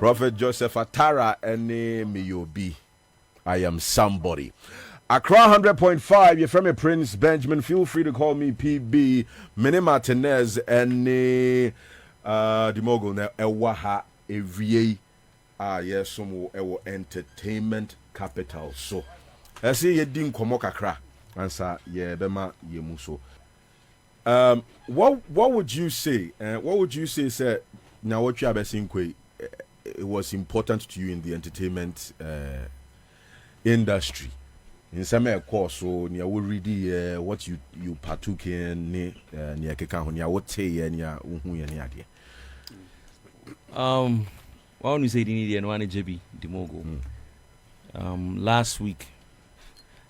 Prophet Joseph Atara and Miyobi. I am somebody. Accra 100.5, you're from a Prince Benjamin. Feel free to call me PB. Mini Martinez and the Mogul na Ewaha Evie. Yes, some entertainment capital. So, I see you didn't come Accra. Answer, yeah, Bema Yemuso. What would you say? What would you say, sir? Now, what you have seen, it was important to you in the entertainment industry. In some course, so near will read what you partook in near Kekahonia, what say any idea. Why don't you say the Indian one JB the Mogul? Last week,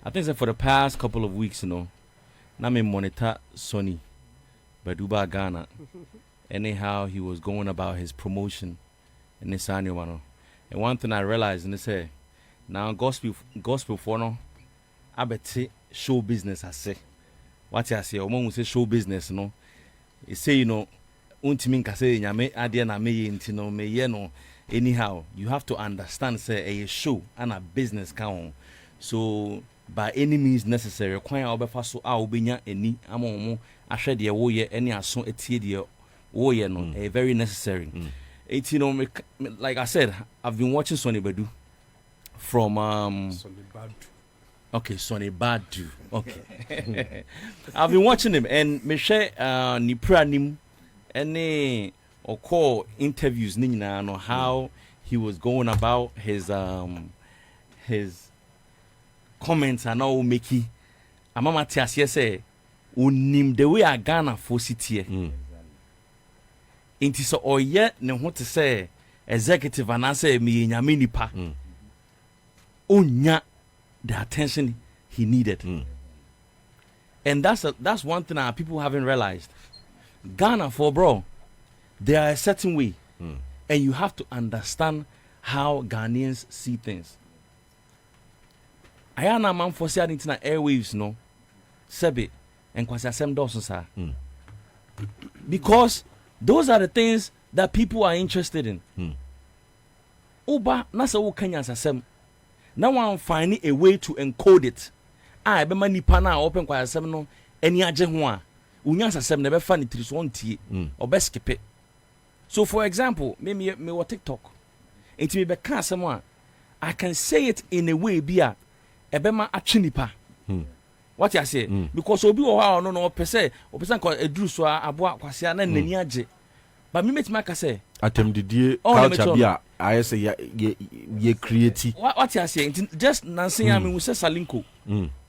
I think that for the past couple of weeks, na me monitor Sonny Baduba Ghana. Anyhow, he was going about his promotion in this annual. And one thing I realized, and they say, now gospel for no. I bet show business. I say, what I say, Omo say show business. No, you say untimin kase nyame ade na me yenti me anyhow. You have to understand say a show and a business count. So by any means necessary, kwan a obefa so a obenya eni amomo ahwe de wo ye any aso etie de wo ye no very necessary. It's like I said, I've been watching Sonny Badu from Sonny Badu. Okay, Sonny Badu. Okay. I've been watching him and me share ni pranim any or call interviews nina know how he was going about his comments and all makey. Amama tiasie say unim the way I Ghana for city. Inti so oye ne ho te say executive and say me nyame nipa. Onya the attention he needed. And that's one thing that people haven't realized. Ghana for bro, there are a certain way. And you have to understand how Ghanaians see things. I am a man for saying internet airwaves, no. Sebi and Kwesi Asem Dawson, sir. Because those are the things that people are interested in. Uba nasa wo Kenya Asem. Now I'm finding a way to encode it. I be mani pana open Kwesi Asem no any aje ho a. Unya Asem never find it is one tie or best skip it. So for example, me what TikTok. It me be can someone I can say it in a way bia ebema achinipa. What you say? Because obi o ha no pese o pese ko eduru so aboa kwase na nani age. But me metima ka say atem didie culture bia I say ye create. What you say? Just nansen ya me say Salinko.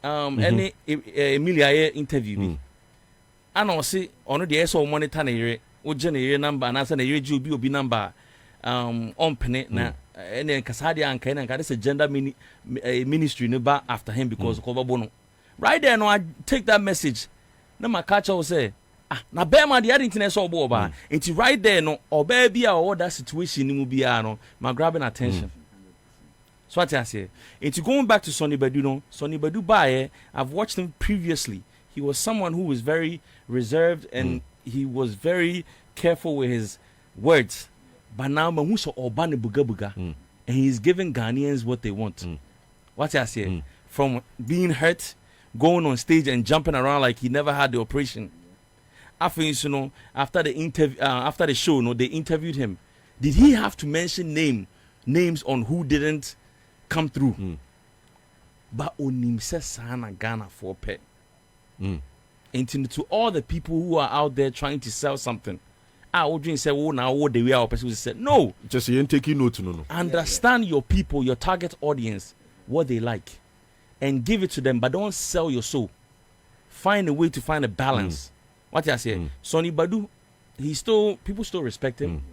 Any Emilia interview me. Ana o say ono de so monitor na yere o je na yere number na say na yere ji obi number on pene na any kasadi anka na nka say gender ministry no ba after him because cover bono. Right there, no, I take that message. No, my catcher will say, na bema the internet so boba. It's right there, no, or baby, or that situation will be no, my grabbing attention. So what I say, it's going back to Sonny Badu. No, Sonny Badu Baye. I've watched him previously. He was someone who was very reserved and he was very careful with his words. But now, Mahuso Obane Buga Buga, and he's giving Ghanaians what they want. What I say, from being hurt. Going on stage and jumping around like he never had the operation. After after the interview, after the show, they interviewed him. Did he have to mention names on who didn't come through? But onim says sana Ghana for pet. And to all the people who are out there trying to sell something, I would say, "Oh, now what the way our person said no." Just you ain't taking notes, no. Understand your people, your target audience, what they like. And give it to them, but don't sell your soul. Find a way to find a balance. What I say, Sonny Badu, people still respect him,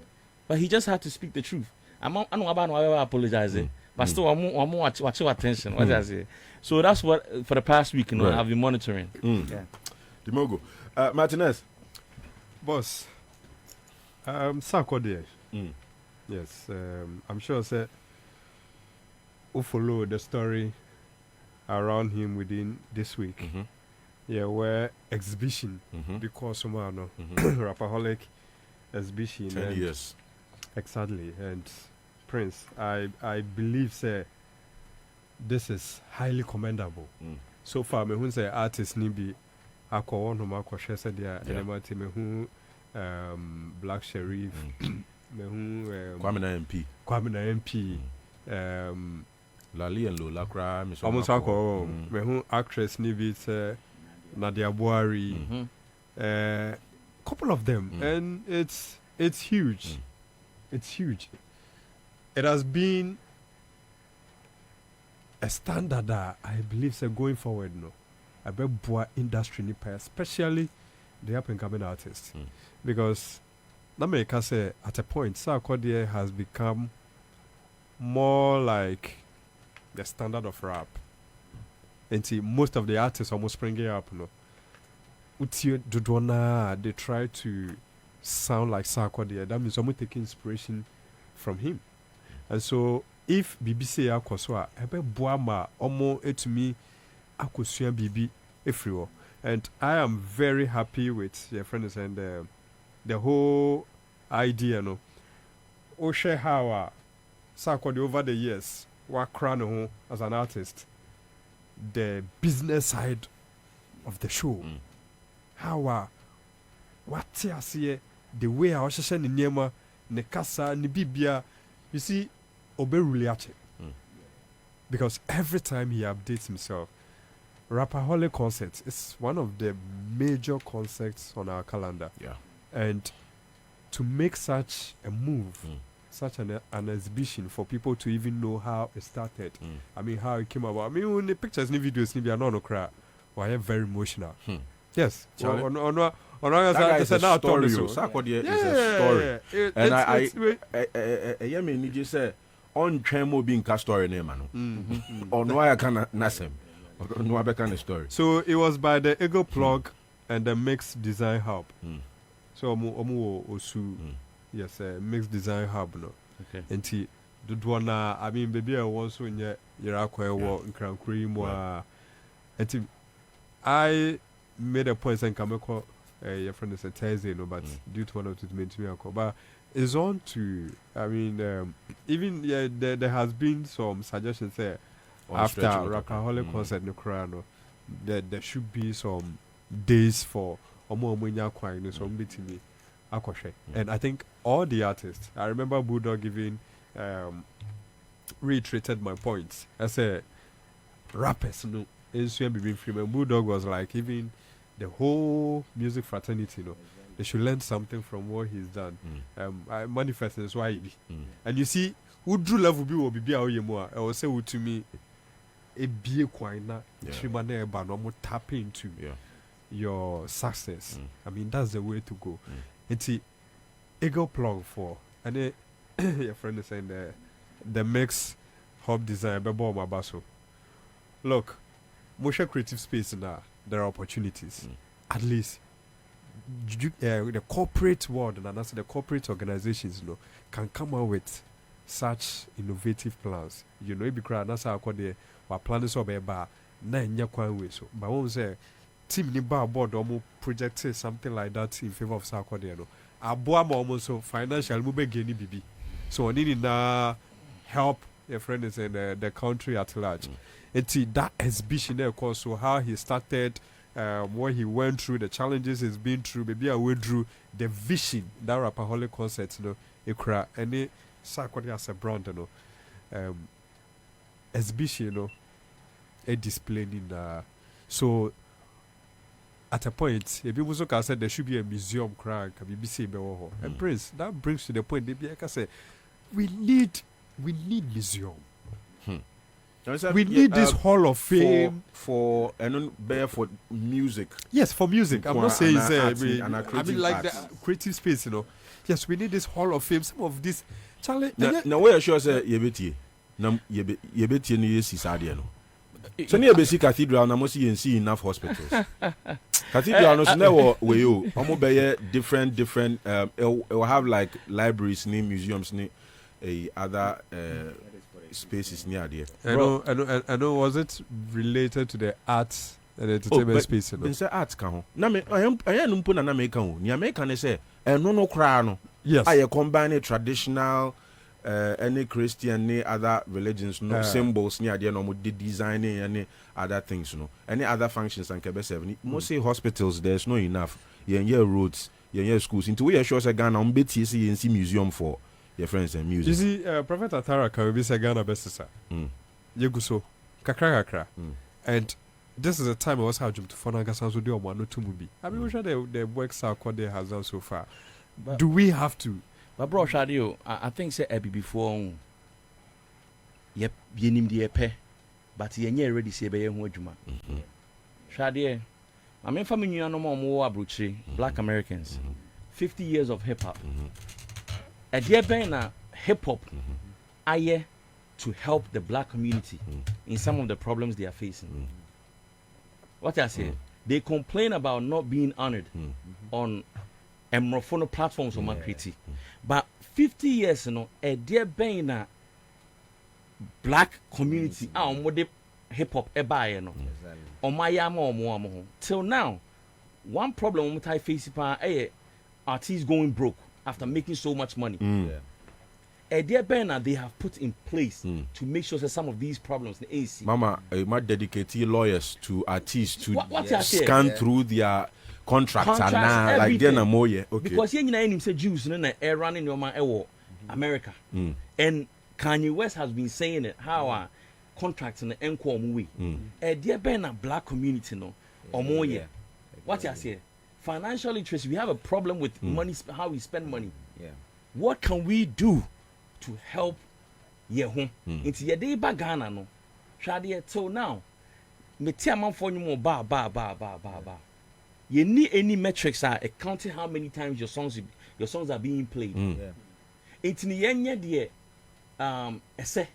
but he just had to speak the truth. I don't about apologizing, but still I'm watch your attention. What I say. So that's what for the past week, right. I've been monitoring. Yeah. Mogul. Martinez, boss. Sanko there. Yes, I'm sure. Say, who follow the story around him within this week. Yeah, where exhibition because someone rapaholic exhibition 10 years. Exactly. And Prince, I believe say this is highly commendable. So far, me who say artist ni bi akọ one ma akọ share said dia element me who Black Sheriff me who Kwame na MP Lali and Lola Cra me so almost akọ me who actress ni bi say Nadia Buhari couple of them and it's huge. It's huge. It has been a standard that I believe so going forward. No, I bet boy industry nipa, especially the up and coming artists, because that make us say at a point, Sarkodie has become more like the standard of rap. And see, most of the artists almost springing up. No, Uti Dudwana, they try to sound like Sarkodie. That means someone taking inspiration from him. And so if BBC akoswa ebe boama omo etumi akosua bibi everywhere, and I am very happy with your friends and the whole idea. No, o share how Sarkodie over the years wa crown ho as an artist, the business side of the show, how what the way I was saying in Niema ne kasa ni bibia, you see. Oberuliache. Because every time he updates himself, Rapaholic concerts is one of the major concerts on our calendar. Yeah. And to make such a move, such an exhibition for people to even know how it started, I mean, how it came about. I mean, when the pictures and videos, maybe are not cry, were very emotional. Yes. That guy is a story. Sarkodie is a story. And I mean, you say, on Tremo being cast story name, on why I can't nasem. No other kind of story. So it was by the Ego Plug and the Mixed Design Hub. So Osu, yes, Mixed Design Hub. No, okay. And Dudwana, I mean, baby, I was in Yerakwe war in Crown Cream. And I made a point saying, Kameko, your friend is a Thursday, no, but due to one of the main to me, but it's on to, I mean, even there has been some suggestions there after Rapaholic concert in Accra, there should be some days for Omo Kwai, some bit me, Akoshe. And I think all the artists, I remember Bulldog giving, reiterated my points. I said, rappers, no, it's be free. And Bulldog was like, even the whole music fraternity, they should learn something from what he's done. I manifest as why. And you see, who drew love will be I will say to me, a be quina, Shimane Banomo tap into your success. I mean, that's the way to go. It's Ego Plug for, and your friend is saying the mix hub design, Bebo Mabaso. Look, Moshe Creative Space now, there are opportunities. At least the corporate world and also the corporate organizations, can come out with such innovative plans. You know, if you cry, that's how we're planning so bad. So, but when we say team ni bar board almost projected something like that in favor of Sarkodie, Abuama almost so financial move geni bibi. So, I need to help your friends in the country at large. And see that exhibition there, of course, so how he started. What he went through, the challenges he's been through, maybe I went through the vision that Rapaholic concert, Accra, and it Sarkodie as a brand, exhibition, a display in so at a point, if people look, I said there should be a museum crack, BBC, and Prince, that brings to the point, maybe I can say, we need museum. We need this Hall of Fame for music. Yes, for music. I'm not saying I mean like arts. the creative space, Yes, we need this Hall of Fame. Some of this, Charlie. Now, where sure say yebeti, na yebeti ni yesi sadie no. So near basic cathedral, na mo see enough hospitals. Cathedral no so never we yo. Omo be different. It will have like libraries, museums, other. Spaces near there. I know. Was it related to the arts and entertainment space? Say arts can. Na me I am numpo na me kan. Ni American say no cry no. Yes. I combine traditional any Christian, any other religions, no symbols near the no designing any other things, no any other functions and Quebec 7. Mostly hospitals, there's no enough. Yeah, roads, yeah, schools. Into we are sure Ghana on BTC and see museum for your friends and music. You see, Prophet Atara can be a Ghana best sir. You go so kakra. And this is a time I was having to phone and to do one or two movie. I mean, we sure the works are what they has done so far. But do we have to? But bro, Shadio, I think say Ebi before. Yep, you name the epe, but you ain't ready to say be you juma. Shadio, I mean, family you no more abrochi Black Americans, 50 years of hip hop. A dear bena hip hop, aye, to help the Black community in some of the problems they are facing. What I say, they complain about not being honored on Mrofono platforms or Makriti. But 50 years, a dear bena Black community, hip hop, till now, one problem with I face artists going broke after making so much money. A dear banner they have put in place to make sure that some of these problems the AC. Mama, might dedicate lawyers to artists to scan through their contracts and now like they're more okay. Because here you say Jews running your man America. And Kanye West has been saying it how our contracts in the encore movie. A dear banner Black community or more what I say? Financial literacy, we have a problem with money, how we spend money. What can we do to help ye home? Into your day back Ghana no. Shadi till now. Me tia man for you more ba. You need any metrics are counting how many times your songs are being played. Into the end de esse.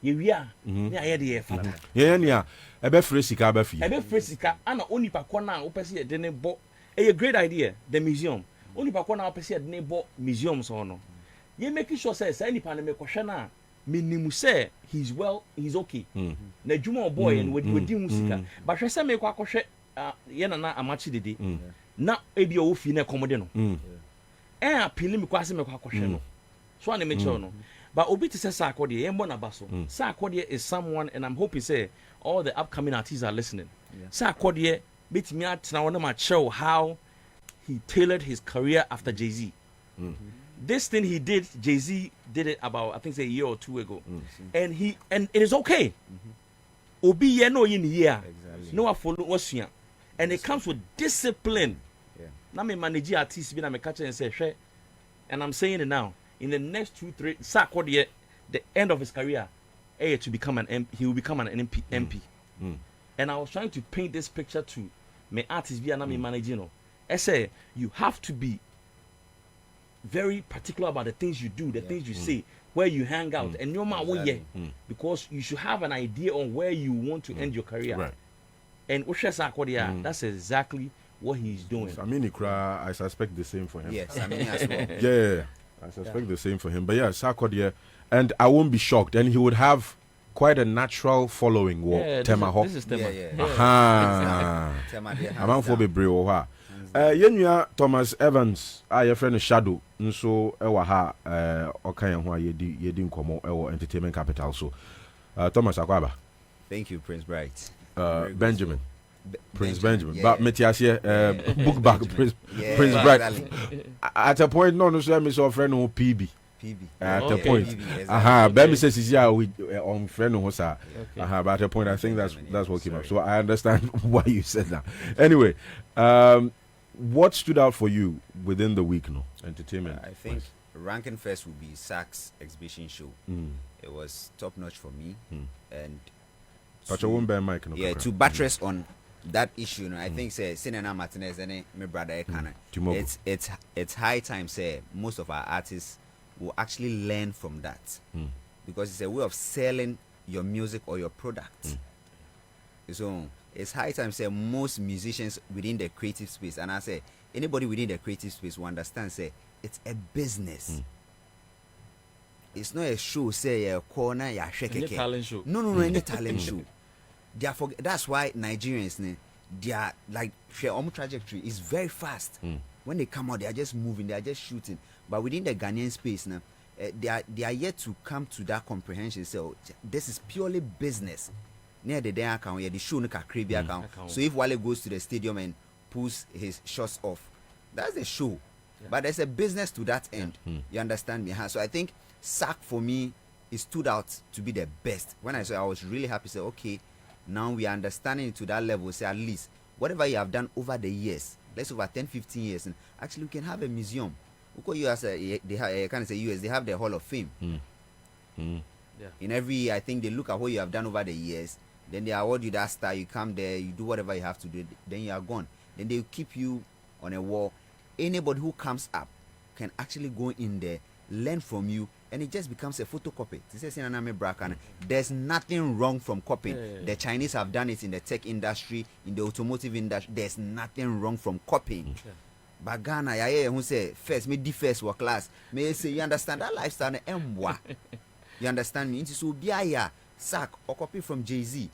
We are near the flat. Yeah, ebe fresika ebe fi. Ebe fresika ana oni pa kwana opese de ne bo. A great idea, the museum. Only pa kwana opese de ne bo museums no. You making sure say any pan me kwhwe minimum say he's okay. Na juma boy and with di musika. But hwe say me kwa kwhwe ye na amachi dede. Na ebi o fi na komode no. Appeal me kwa say me kwa kwhwe no. So an me no. But obi to say Sarkodie, Embo na baso. Sarkodie is someone, and I'm hoping say all the upcoming artists are listening. Sarkodie beat me out now on my show how he tailored his career after Jay-Z. This thing he did, Jay-Z did it about I think say a year or two ago. And it is okay. Obi ye no in here. No follow what's here. And it comes with discipline. Now me manage artists be na me catch and say, "Share." And I'm saying it now. In the next 2-3 Sarkodie, the end of his career, he will become an MP. And I was trying to paint this picture to my artists via me managing. I say you have to be very particular about the things you do, the things you say, where you hang out, and no matter because you should have an idea on where you want to end your career. Right. And Usha Sarkodie, that's exactly what he's doing. I mean, I suspect the same for him. Yes, I mean as well. Yeah. I suspect the same for him. But yeah, Sarkodie, and I won't be shocked. And he would have quite a natural following. Tema this is Tema. I'm on for Bebre. Yenya Thomas Evans, your friend Shadow, so Ewaha, Okaya, Yedin Komo, Entertainment Capital. So, Thomas Akwaba. Thank you, Prince Bright. Benjamin. Prince Benjamin. But Metiasia, book back, Prince Bright. At a point, no, me saw friend who PB. At a point. Baby says he's on friend who sa. But at a point, I think that's what came up. So I understand why you said that. Anyway, what stood out for you within the week, entertainment? I think ranking first would be Sax exhibition show. It was top notch for me, and to buttress on that issue, I think say Sinena Martinez and my brother it's high time say most of our artists will actually learn from that because it's a way of selling your music or your product. So it's high time say most musicians within the creative space, and I say anybody within the creative space will understand say it's a business. It's not a show say a corner ya shake talent show. No, any talent show. That's why Nigerians, their like trajectory is very fast. When they come out, they are just moving, they are just shooting. But within the Ghanaian space now, they are yet to come to that comprehension. So this is purely business. Near the day account, yeah, the show no Caribbean account. So if Wale goes to the stadium and pulls his shots off, that's the show. Yeah. But there's a business to that end. You understand me? So I think SAC for me, it stood out to be the best. When I saw it, I was really happy. Say, okay, now we are understanding it to that level. Say at least whatever you have done over the years, let's over 10, 15 years, and actually we can have a museum. Because you as they can't say US, they have the Hall of Fame. Yeah. In every year, I think they look at what you have done over the years. Then they award you that star. You come there, you do whatever you have to do. Then you are gone. Then they keep you on a wall. Anybody who comes up can actually go in there, learn from you, and it just becomes a photocopy. There's nothing wrong from copying. The Chinese have done it in the tech industry, in the automotive industry. There's nothing wrong from copying. But Ghana, who say first, me first work class. May say you understand that lifestyle You understand me? It's so biaya sack or copy from Jay-Z.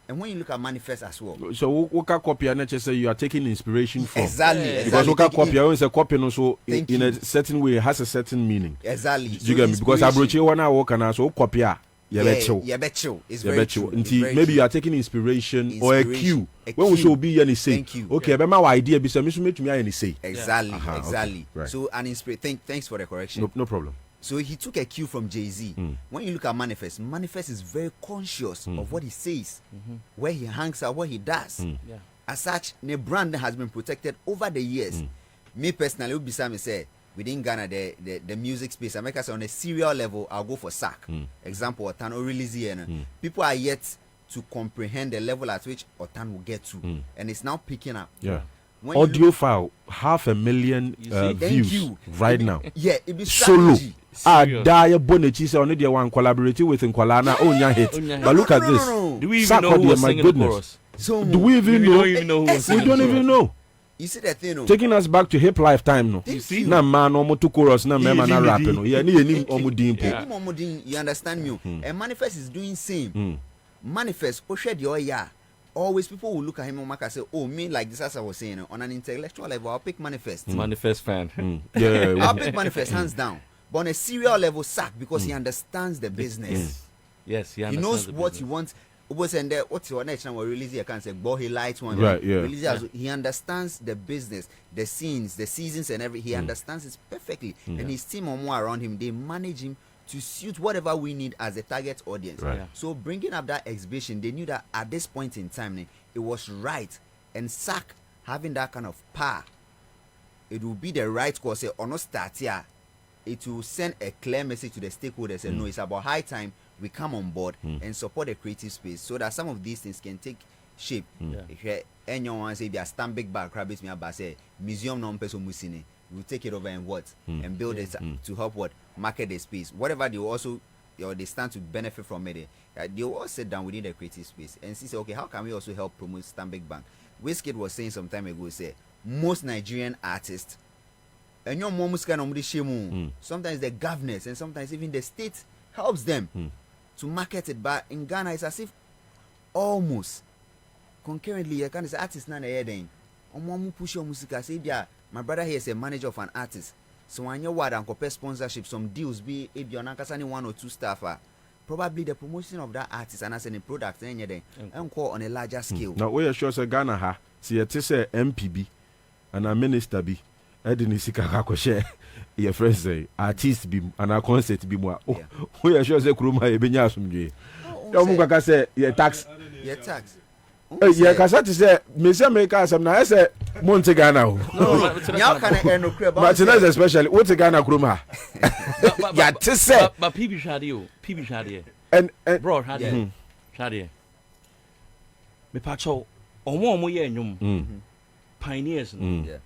And when you look at Manifest as well. So what copy and say you are taking inspiration from. Exactly. Because what copy always a copy also in a certain way has a certain meaning. Exactly. You get me? Because I brought you one hour and so copy. It's very true. Maybe you are taking inspiration or a cue. When we should be any say. Okay, but my idea be some make me any say. Exactly. Exactly. Okay. Right. So an inspiration. Thanks for the correction. No problem. So he took a cue from Jay-Z. When you look at Manifest is very conscious of what he says, where he hangs out, what he does. As such, the brand has been protected over the years. Me personally, would be some say within Ghana, the music space, America, on a serial level, I'll go for SAC. Example, Otan or release here. People are yet to comprehend the level at which Otan will get to, and it's now picking up. Yeah. Audio file 500,000 views right now. Yeah, it be solo. Die Bonechi say only the one collaborating with Nkwalana onya hit. But look at this. Do we even know who was singing the chorus? So do we even know? We don't even know who was singing. We don't even know. You see that thing? Taking us back to hip lifetime, no. You see, na man omo to chorus, na man na rapping, no. Yeah, ni omo dimpo. You understand me? And Manifest is doing same. Manifest, Oshed your yeah. Always people will look at him and say, oh, me like this, as I was saying, on an intellectual level, I'll pick Manifest. Manifest fan. I'll pick Manifest hands down. But on a serial level, sack because he understands the business. Yes, he knows what he wants. What's your next time we release? I can't say, but he likes one. Right, yeah. He understands the business, the scenes, the seasons, and everything. He understands it perfectly. And his team or more around him, they manage him to suit whatever we need as a target audience. Right. So bringing up that exhibition, they knew that at this point in time, it was right. And SAC having that kind of power, it will be the right course. Or not start here. It will send a clear message to the stakeholders and no, it's about high time we come on board and support the creative space so that some of these things can take shape. If anyone say they are stand big back, rabbits me about say museum non person musine, we'll take it over and what and build it to help what market the space. Whatever they also they stand to benefit from it. They will all sit down within the creative space and see, okay, how can we also help promote Stanbic Bank? Wizkid was saying some time ago, say most Nigerian artists and your mom sometimes the governors and sometimes even the state helps them to market it. But in Ghana, it's as if almost concurrently, you can say artists not here then. Push your music. I say, yeah, my brother here is a manager of an artist. So when you want and compare sponsorship, some deals be if you're not one or two staff, probably the promotion of that artist and as any product then and call on a larger scale. Now we are sure say Ghana ha see it is a MPB and a minister be Edini Sika share your friends say artist be and a concert be more. We are sure say Kuruma Ebenya Sumje. You say your tax. Your tax. Yeah, Kasati say, Mr. Maker, some nice Monte Ghana. No, Martinez especially. What's a Ghana Kruma? Yeah, to say. But PB Shadi. And bro, Shadi. Me pacho, omo ye nyum. Pioneers.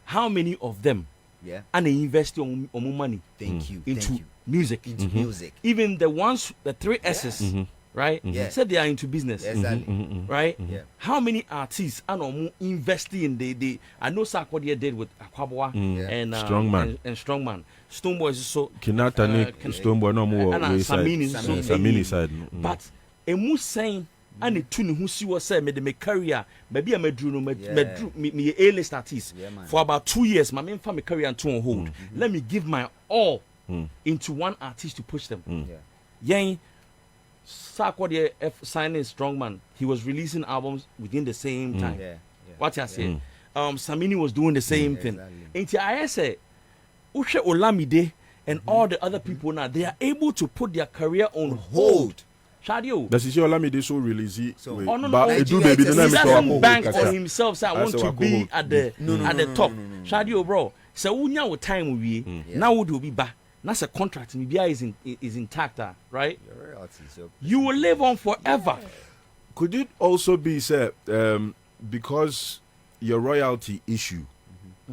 How many of them? Yeah. And they invest on money. Thank you. Into music. Into music. Even the ones, the 3 S's. Right? Said they are into business. Exactly. Right? Yeah. How many artists are investing in the I know Sarkodie did with Aquabwa and Strongman. And Strongman. Stoneboy is so Kinata Stoneboy no more Samini side. But a moose saying and the tune who see was said made me career maybe I me A-list artist for about 2 years. My main family career and two on hold. Let me give my all into one artist to push them. Yeah. Yang Sarkodie signing Strongman, he was releasing albums within the same time. Yeah. What I say? Samini was doing the same thing. Exactly. Into I say, Ushe Olamide and all the other people now, they are able to put their career on hold. Shadio. That's issue Olamide so release So- it. Oh, no, But no, it do Nigeria baby is then He I'm doesn't bank Kaka. on himself. So I want That's to a be whole- at the top. No. Shadio, bro. So unya with time we now would be back. That's a contract. Maybe is intact, right? Your royalties, your- You will live on forever. Could it also be said because your royalty issue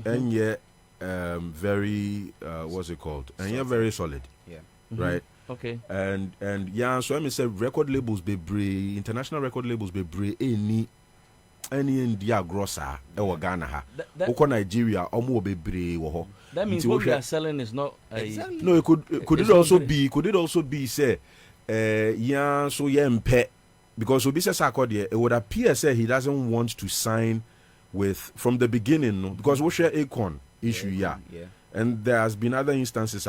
and yet very what's it called? And you're very solid, Yeah. right? Okay. And yeah, so I mean say record labels be brave, international record labels be brave any India grosser e Ghana ha. That- Oko Nigeria omo be brave wo ho. That means Nti what we wohwɛ- are selling is not a. Exactly. No, could It's it also not be? Could it also be say, yeah, so yeah, mpe because Obi says it would appear say he doesn't want to sign with from the beginning, no, because we share Akon issue, yeah, and there has been other instances.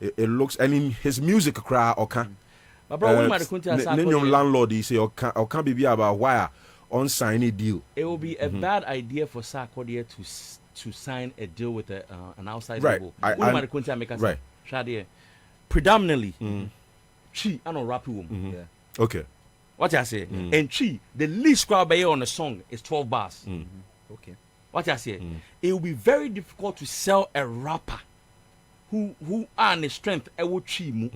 It looks and in his music cry or can. But bro, we might continue as Your landlord, he say or can't be about why on sign a deal. it will be a bad idea for Sarkodie to sign a deal with an outside Right. label. I- We might continue make us right. Shadie. Predominantly, Chi and a rap woman. Yeah. Okay. What I say? And Chi, the least crowd by on a song is 12 bars. Okay. What I say? It will be very difficult to sell a rapper who are in the strength. I will Chi mu.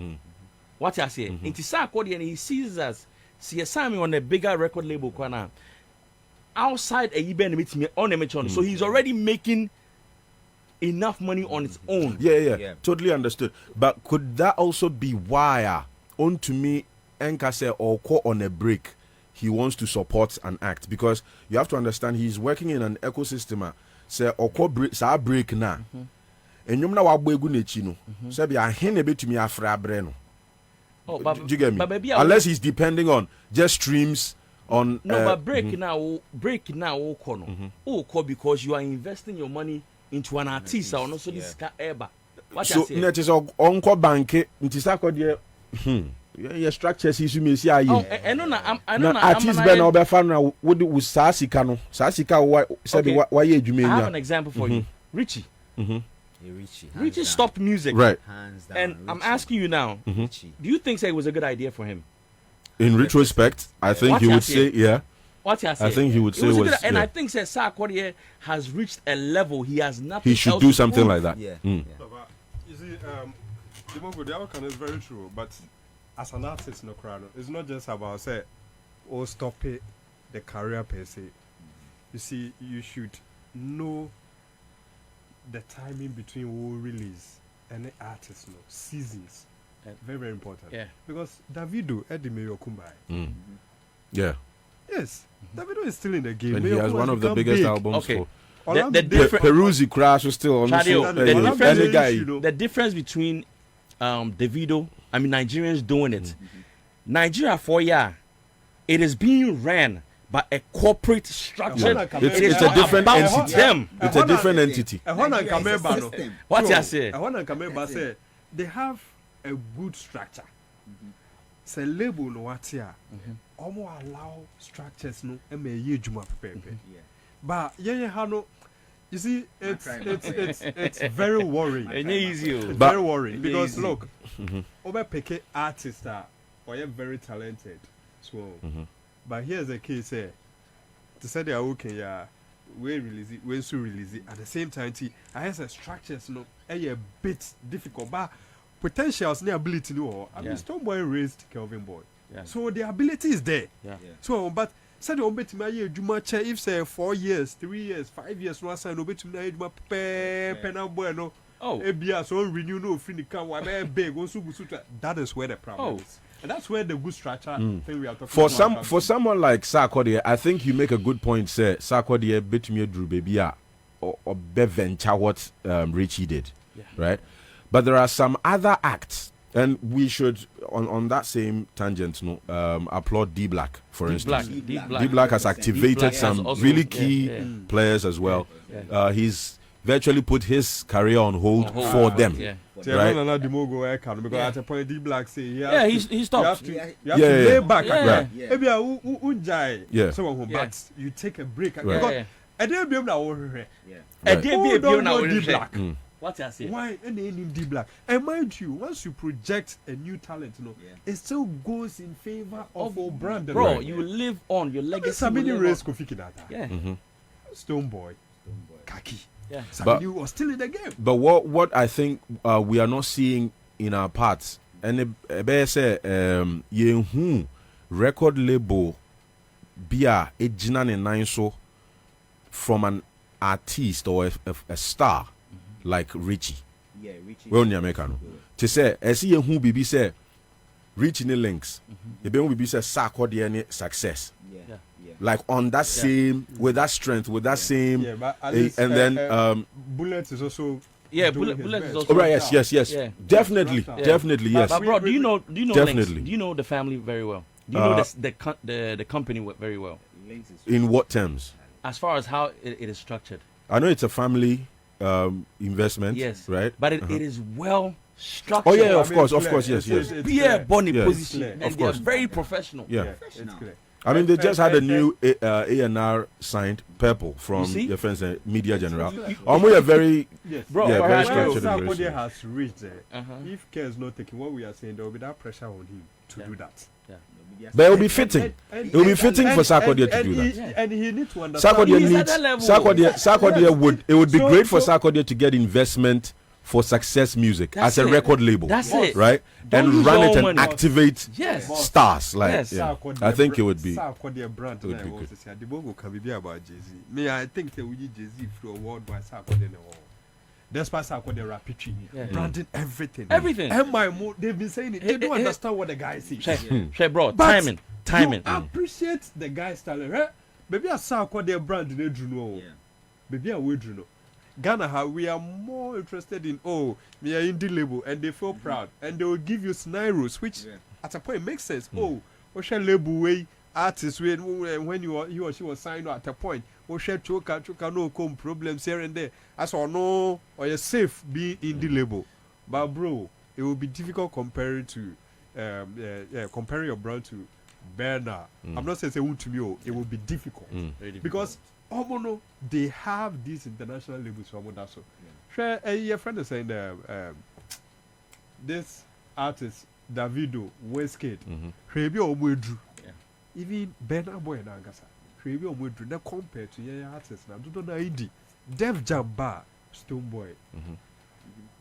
What I say? Into Sarkodie and he sees us. See a Sammy on a bigger record label. Kwana. Outside a Iben meeting on a mention. So he's already making enough money on its own. Yeah. Totally understood. But could that also be why on to me Enka say or call on a break he wants to support an act? Because you have to understand he's working in an ecosystem. Say or call break na. And you know what we go no. Say be a hen a bit to me afra breno. Oh, but, Do you get me? But maybe Unless he's depending on just streams on no, but break now, kono. Oh, because you are investing your money into an artist or also this ever. What so I say? net is onko bank nti sakode your structures is me see aye. Oh, I know na artist be na obefa na wo saa sika no saa sika wo said why I adwuma have nya. an example for you. Richie. Richie Down. stopped music. Right. Hands down. And I'm Richie. asking you now, Richie. do you think say it was a good idea for him? In retrospect, I think What he you would say? say yeah. What I say? I think he would say a was good, and yeah. I think say Sarkodie has reached a level he has nothing. He should else do to something prove. like that. Yeah. Mm. No, but you see, the Mogul, the outcome is very true. But as an artist, no crowd, it's not just about say, oh, stop it, the career per se. You see, you should know the timing between who release and the artist, no seasons. Very, very important. Yeah. Because Davido, Eddie Mayo Kumbai. Yeah. Yes, Davido is still in the game. And he Mayor has Kumbai one of the become biggest big. albums Okay. for The different- Peruzzi crash was still on Shadio, the any difference- guy. You know, The difference between Davido, I mean Nigerians doing it. Nigeria for it is being ran by a corporate structure. Yeah. It is It's a not different about entity. them. It's a different entity. Ehona Nigeria is a Kameba, no. system. What No, you say? Ehona Kameba say they have a good structure. Say label no what here. Omo allow structures no e me ye juma pepe. Yeah. But yeah hano, you see it's very worrying. It's easy. It's But- very worrying because easy. look, over peke artists are very talented. So, but here's the case here. To say they are okay, yeah, we release it, we so release it. At the same time, I have the structures, no, a bit difficult, but potentials, the ability, no. I mean, Yeah. Stoneboy raised Kelvin Boy, Yeah. so the ability is there. Yeah. So, but said you bet me you much if say 4 years, 3 years, 5 years, no sign obet me you penal boy no. Oh. Ebia so renew no free can wa big go so that is where the problem Oh. is. And that's where the good structure thing we are talking For about. for someone like Sarkodie, I think you make a good point. Say Sarkodie bit me Drew baby or be venture what Richie did, right? But there are some other acts, and we should on that same tangent, no, applaud D Black for instance. D D Black has activated D-Black has some also- really yeah, key yeah. players as well. He's virtually put his career on hold On hold. for them, Yeah. Right. The Mogul because at a point D Black say he stopped. You have to lay back. Right. Yeah. But you take a break. Right. I didn't be able to D Black. What I say? Why any D Black? And mind you, once you project a new talent, it still goes in favor of our brand. Bro, you live on your legacy. Samini race Kofi Kinata. Yeah. Stoneboy. Kaki. Yeah. Samini was still in the game. But what I think we are not seeing in our parts, and say record label bia ejina ne nine so from an artist or a star like Richie. Yeah, Richie. Well, Americano. To say, I see who BB say, Richie ne links. The BB say, Sako the success. Yeah. Like on that same, with that strength, with that same, but at least, and then Bullet is also. Bullet is also. Oh, right, yes. Yeah. Definitely, yes. But bro, do you know Definitely. Links? Do you know the family very well? Do you know the company very well? In what terms? As far as how it is structured. I know it's a family investment. Yes. Right. But it is well structured. Oh yeah, of course, yes. Pierre Bonnie Yeah. position. Of And they are course. very professional. Yeah. It's clear. I mean, they just had a new A&R signed, Purple, from You see? your friends at Media General. We are very, Yes. Bro, yeah, but very I- structured. Sarkodie relationship. has reached there. Uh-huh. If care is not taking what we are saying, there will be that pressure on him to do that. But it will be fitting. It will be fitting for Sarkodie to do he, that. And he needs to understand. Sarkodie He's at needs that level. Sarkodie would. It would be So- great for so- Sarkodie to get investment for Success Music That's as a it. record label. That's it. Right, Don't and use run your it and money. activate Yes. stars. Like, Yes. yeah. I think it would be. Sarkodie brand. It would be good. The Bogo can be about Jay-Z. Me, I think that we need Jay-Z through a worldwide Sarkodie. Despite Sarkodie rapidly, branding everything. Everything. And they've been saying it. They don't understand what the guy says. Shey, bro, But timing. You appreciate the guy's talent. Eh? Baby, I saw their brand in Edruno. Baby, I will Edruno. Ghana, how we are more interested in, we are indie label, and they feel proud, and they will give you scenarios, which at a point makes sense. What's your label way? Artists, when he or she was signed at a point, what's your choka, no come problems here and there. As or no, or you're safe being indie label. But, bro, it will be difficult comparing your brand to Bernard. I'm not saying it won't to me, it will be difficult. Because they have these international labels from Omodaso. Your friend is saying this artist Davido Westgate, even Bernard Boy and Angasa, not compared to your artists now. Don't know indie. Def Jam Bar, Stoneboy,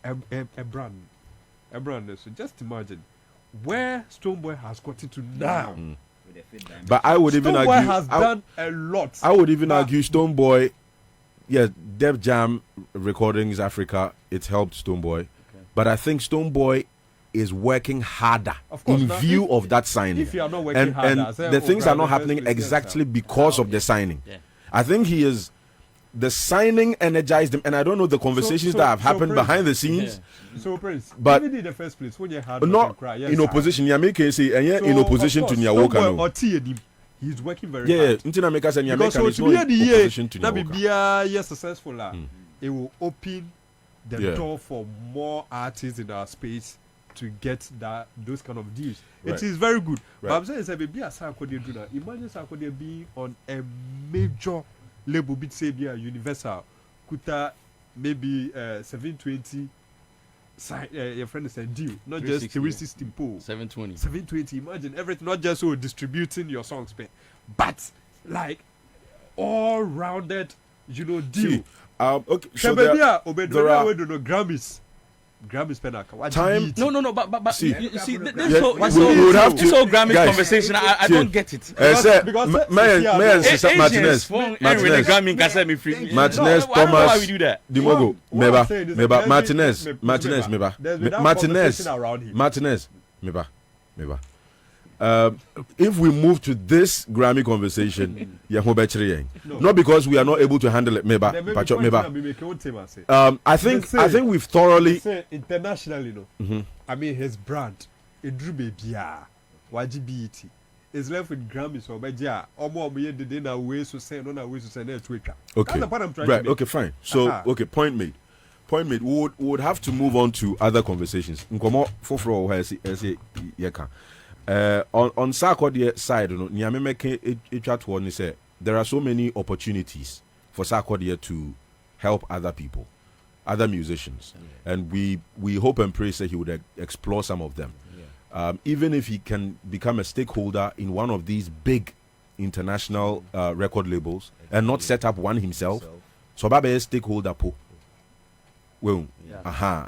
a brand. So just imagine where Stoneboy has gotten to now. But I would even Stoneboy argue. has done a lot. I would even argue Stoneboy. Yeah, Def Jam Recordings Africa. It's helped Stoneboy, but I think Stoneboy is working harder Of course, in now, view of that signing. If you are not working harder, and say, the things are not Brandon happening Wesley, exactly because of the signing. Yeah. I think he is. The signing energized him, and I don't know the conversations that have happened Prince, behind the scenes. So Prince, But- even in the first place, when you had Not cry, in opposition. Yamika say, and yeah, in opposition to Nyawoka. He's working very Yeah, hard. Ntina Meka said Because Yamika so is to not be in at the year, opposition to that be Nyawoka. successful. It will open the Yeah. door for more artists in our space to get those kind of deals. Right. It is very good. Right. But I'm saying, it's be a Sarkodie do that. Imagine Sarkodie being on a major label, bit say be a Universal, Kuta maybe 720. Your friend is a deal, not just 360 pole. 720. 720. Imagine everything, not just distributing your songs, but like all rounded, deal. See, okay, so So there are Grammys penaka. Time- No, but See. you see, this Yeah, whole we would have this to- whole Grammy guys, conversation, I don't get it. Because Martinez, Martinez, I don't know why Thomas, we do that. Dimogo, What I'm saying is Meba, that Martinez, there's Martinez, been Meba, that Martinez, conversation around him. Martinez, Meba. If we move to this Grammy conversation, not because we are not able to handle it, Meba, Then maybe Pacho, point Meba. to me, make your own team and say. I think we've thoroughly. Say internationally, I mean his brand, it drew baby YGBET. Is left with Grammys or Beja or more be the dinner ways to say no ways to say that Twitter. Okay, That's the part I'm trying right. to make. Okay, fine. So, Aha. okay, point made. Point made. We would have to move on to other conversations. Nkomo foforo has yeka. On Sarkodie side, no, niame make it chat one say there are so many opportunities for Sarkodie to help other people, other musicians, and we hope and pray that he would explore some of them. Even if he can become a stakeholder in one of these big international record labels and not set up one himself, so Baba is stakeholder po. Well,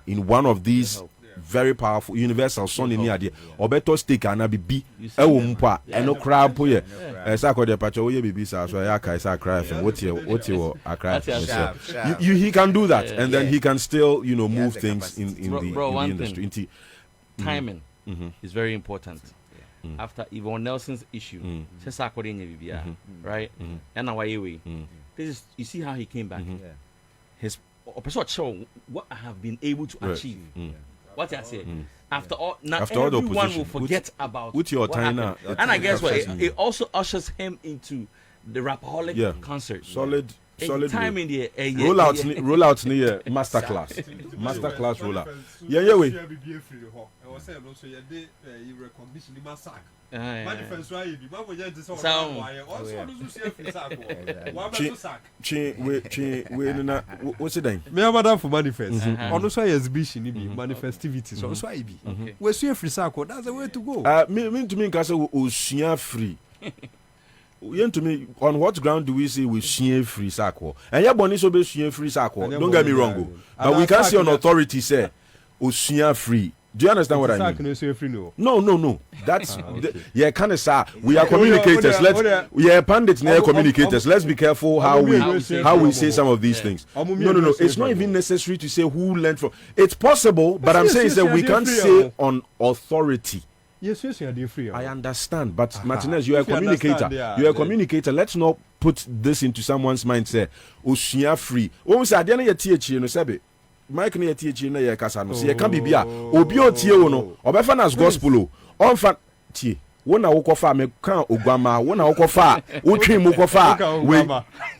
in one of these very powerful universal son in here, or better stake and be mpa and no crab po ye. Sakode pacho we be so yaka is AccraFM. What you AccraFM. He can do that, and then he can still move things in the industry. Timing is very important. After Yvonne Nelson's issue, right? And now this is, you see how he came back. His show what I have been able to achieve. What I say. After all, now everyone will forget about your what happened. And I guess what it also ushers him into the Rapaholic concert. Solid time in the roll out near masterclass roll out. Yeah we what's it then? Me madam for manifest. On so exhibition be manifestivity. So I be. We see free circle. That's the way to go. Me to me cause we free. To me, on what ground do we say we share free circle? And your bonnie so be share free circle. Don't get me wrong, but we can't see an authority say share free. Do you understand what I mean? No. That's kind of sad. We are communicators. Pundits and communicators. Let's be careful how we say some of these things. No. It's not even necessary to say who learned from. It's possible, but I'm saying that we can't say on authority. Yes, you're free. I understand, but Martinez, you're a communicator. You're a communicator. Let's not put this into someone's mind. Say, "Oshia free." Oh, say, "Adiana ye TH, you know, sabe." Mike ne ye TH na ye kasa no. Say, "Can be bia." Obi o tie wo no. Obefa nas gospel. On fan tie. Wona wo kofa me kan ogwama. Wona wo kofa. Wo twi mu kofa.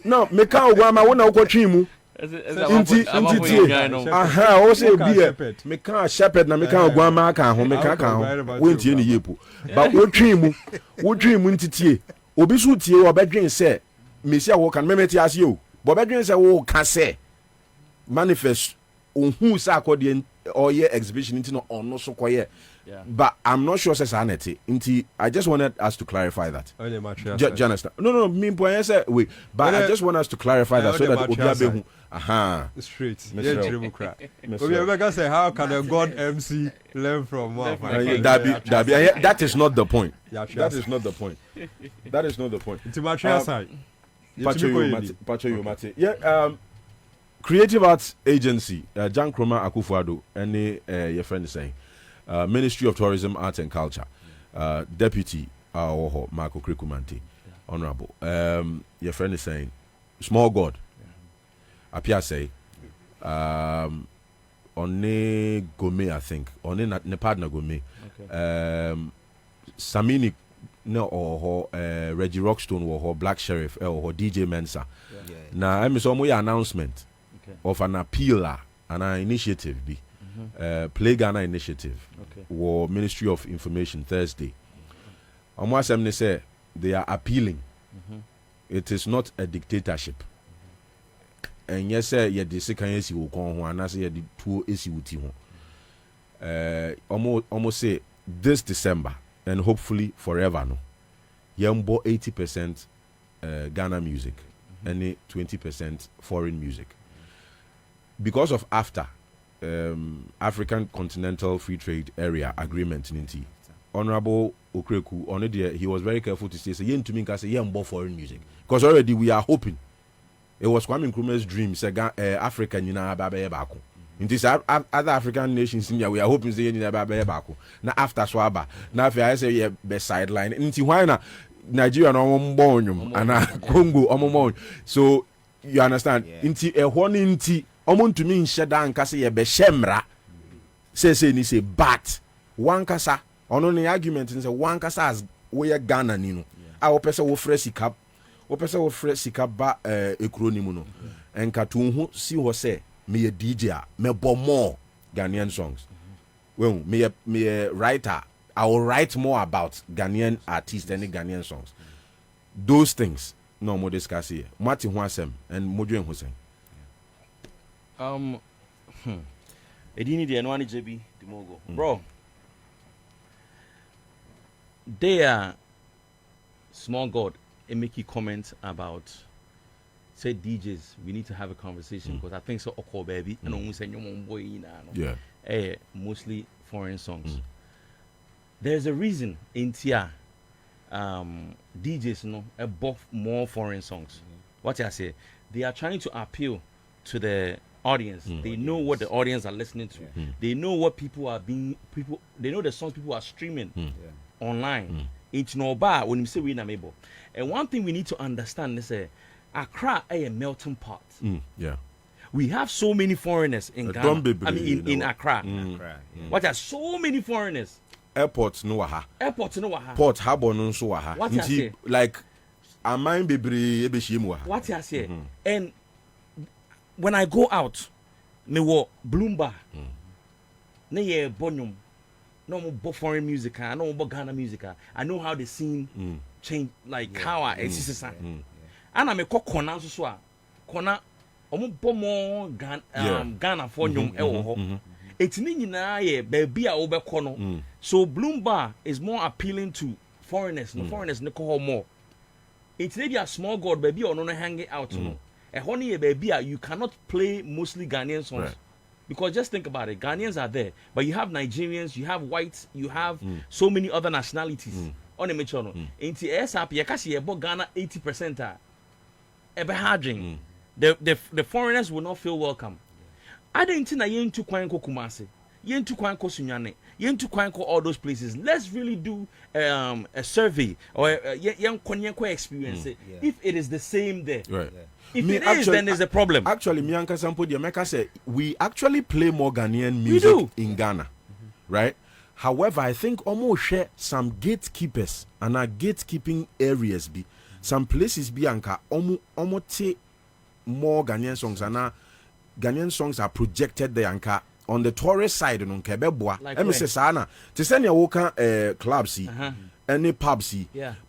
No, me kan ogwama. Wona wo kotwi mu. Inti o say be me can shepherd na me can ogwama kan ho me kan ho we ntie ne yepo but wo twi mu ntitie obi so tie wo bedwen se mesia wo kan memeti ase o bo bedwen se wo ka se manifest ohun sa akode or ye exhibition nti no ono so koye. But I'm not sure says sanity. I just wanted us to clarify that. Do you understand? No. Me point say wait, but I just want us to clarify that so that Obiabehu. Straight. Obiabega say how can a God MC learn from one? That is not the point. That is not the point. It's Matria side. Pacho yeah. Creative Arts Agency, Jan Kroma Akufo-Addo, and your friend is saying. Ministry of Tourism, Arts and Culture, Deputy Marco Krikumanti, Honorable. Your friend is saying, Small God, Apia say, One Gome, I think, One ne partner Gome, Samini, no, or Reggie Rockstone, or Black Sheriff, or DJ Mensa. Now, I'm some announcement of an appeal, an initiative be. Play Ghana initiative or Ministry of Information Thursday. On what they say they are appealing. It is not a dictatorship. And yes, sir, yet the second is you go and I say the two is you almost say this December and hopefully forever no. Yambo 80% Ghana music and 20% foreign music. Because of after African Continental Free Trade Area Agreement in T. Honorable Okreku, on it, he was very careful to say, "Yen to me, can say yen foreign music," because already we are hoping. It was Kwame Nkrumah's dream. Say Africa, you know, babe bako. In this other African nations, we are hoping say yen babe bako. Now after Swaba, now if I say yeah, be sideline. Inti why na Nigeria no mbonyum, and Congo omomon. So you understand? Inti ehoni inti. To me in kasa ye be shemra say ni say but one kasa ono the argument say one kasa as we Ghana ni no a wo pese wo fresi sika ba ekro ni mu no enka to hu si ho say me a DJ, me bo more Ghanaian songs. Well, me a writer. I will write more about Ghanaian artists than the Ghanaian songs. Those things, no more discuss here. Martin Huasem and Modern Hussein. Edini the Anwani JB, the Mogul. Bro, they are small God and make you comment about say DJs. We need to have a conversation because I think so. Oko baby, and almost say boy, yeah, mostly foreign songs. There's a reason in Tia DJs above more foreign songs. What I say, they are trying to appeal to the audience. They know what the audience are listening to. They know what people they know the songs people are streaming online. It's no bar when you say we're not able. And one thing we need to understand is Accra is a melting pot. We have so many foreigners in Ghana. I mean in Accra. What are so many foreigners? Airports no waha. Port Harbour no so waha. What you say? Like Amain Bibri ebeshim waha. What you say? And when I go out, me wo Bloomba. Ne ye bonum. No more foreign music, no more Ghana music. I know how the scene change, like how I exist. And I'm a corner so corner. More Ghana for nyum. It's nina ye baby over kono. So Bloomba is more appealing to foreigners. No foreigners no call more. It's maybe a small god baby or no hanging out. No. A honey baby you cannot play mostly Ghanaian songs. Right. Because just think about it, Ghanaians are there, but you have Nigerians, you have whites, you have so many other nationalities on the channel. Into ASAP, you can see about Ghana 80%. Ever harding. The foreigners will not feel welcome. I didn't think yen to Kwanko Kumasi, yen to Kwanko Sunyane, yen to Kwanko all those places. Let's really do a survey or yen Kwanko experience. If it is the same there. Right. If it is, then there's a problem. Actually, Mianka Sampo Diameka said we actually play more Ghanaian music in Ghana, right? However, I think almost share some gatekeepers and our gatekeeping areas be some places Bianca almost more Ghanaian songs and Ghanaian songs are projected there anka on the tourist side no kebeboa. Let me say sana. To send your walker clubs any pubs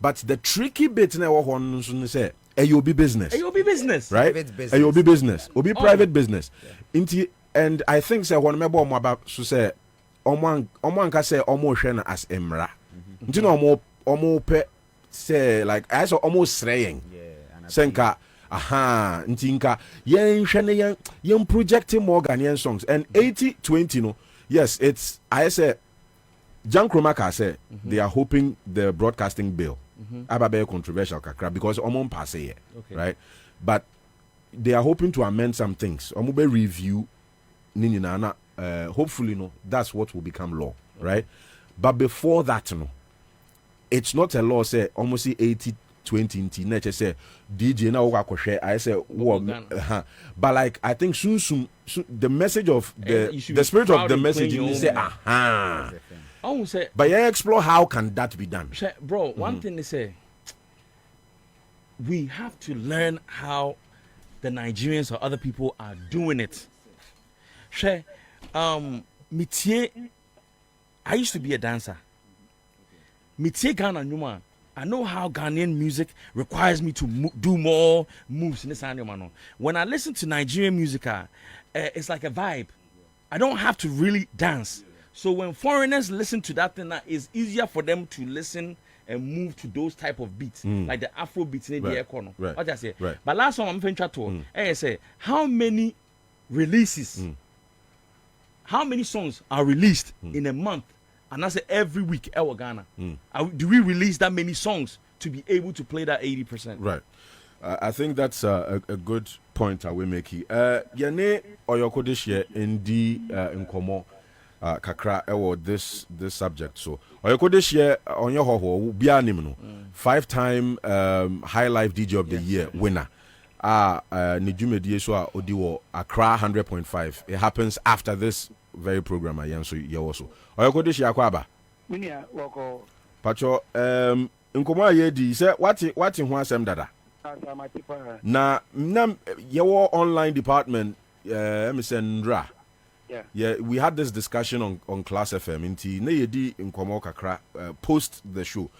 but the tricky bit na wo hon so say AOB business. AOB business. Right? AOB business. Obi private business. And I think say when me bo mo about so say omo can say omo hwe na as emra. Nti na omo pe say like I saw almost saying. Senka ntinka yen hwe yen projecting more Ghanaian songs and 80-20 no. Yes, it's I say Jan Kromaka said they are hoping the broadcasting bill ababe controversial kakra because omon pass here, right? But they are hoping to amend some things. Omobe review nini na hopefully no that's what will become law, right? But before that no, it's not a law say almost 80-20 nti nature say DJ na wo akwohwe I say but like I think soon the message of the spirit of the message is say but yeah, explore how can that be done, bro. One thing they say, we have to learn how the Nigerians or other people are doing it. Mitie, I used to be a dancer. Mitie Ghana Numa. I know how Ghanaian music requires me to do more moves in this animal. When I listen to Nigerian music, it's like a vibe. I don't have to really dance. So when foreigners listen to that thing, it's easier for them to listen and move to those type of beats, like the Afro beats in the corner. What I say. But last time I'm finished to I say how many releases, how many songs are released in a month, and I say every week our Ghana. Do we release that many songs to be able to play that 80%? Right. I think that's a good point I will make here. Yane Oyokodeshie in the Nkomo. Kakra this subject so Oyokodeshie on your ho bia nim no 5-time High Life DJ of the Year winner ni dwumedie so a odi wo Accra 100.5. It happens after this very program ayen so ye wo so Oyokodeshie akwaba minia woko pacho nkomo aye di say what ho asem dada na ye wo online department Emerson Ndra. Yeah, we had this discussion on Class FM. Inti na yedi nkomo kakra post the show.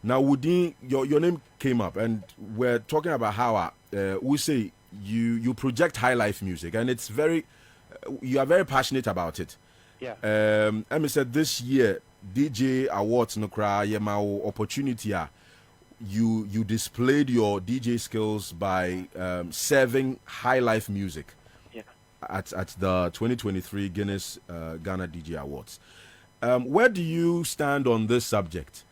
Now, Woodin, your name came up, and we're talking about how we say you project high life music, and it's you are very passionate about it. Yeah. Emmy said this year DJ Awards no cry yema opportunity. You displayed your DJ skills by serving high life music. Yeah. At the 2023 Guinness Ghana DJ Awards. Where do you stand on this subject?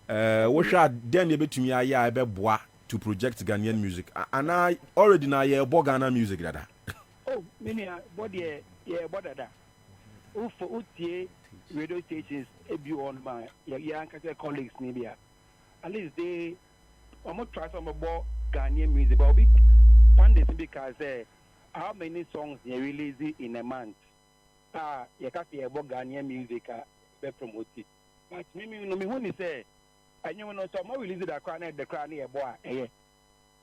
What should then you be to me to project Ghanaian music? And I already know you Ghana music that. Oh, many body that. For radio stations, on my young colleagues, maybe at least they almost try some about Ghanaian music, but we find this because how many songs you release in a month? You can't see about Ghanaian music be promoted. But maybe no me when you say. And you know, some more release the crown here, boy.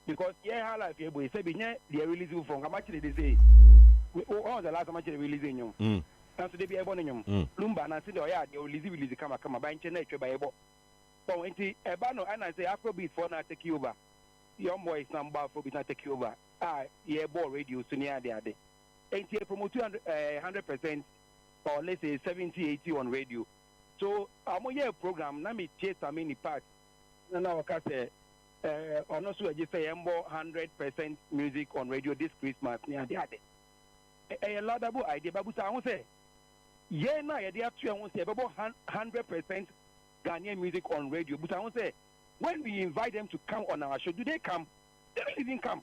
Because yeah, how life you boy say, they release you from how much they say. All the last how much they releasing you. And so they be able to you. Lumba and I say, oh yeah, they release come by internet by able. So into a banner and I say Afrobeat for not take you over. Young boy is number for not take you over. Yeah, ball radio so near the other. Ain't you promote 100% or let's say 70-80 on radio. So I'm on your program. Now me chase a mini part. Now I say, honestly, I just say 100% music on radio this Christmas. Near the other. A lot of idea, but I won't say. Yeah, now I won't say about 100% Ghanaian music on radio. But I won't say when we invite them to come on our show, do they come? They don't even come.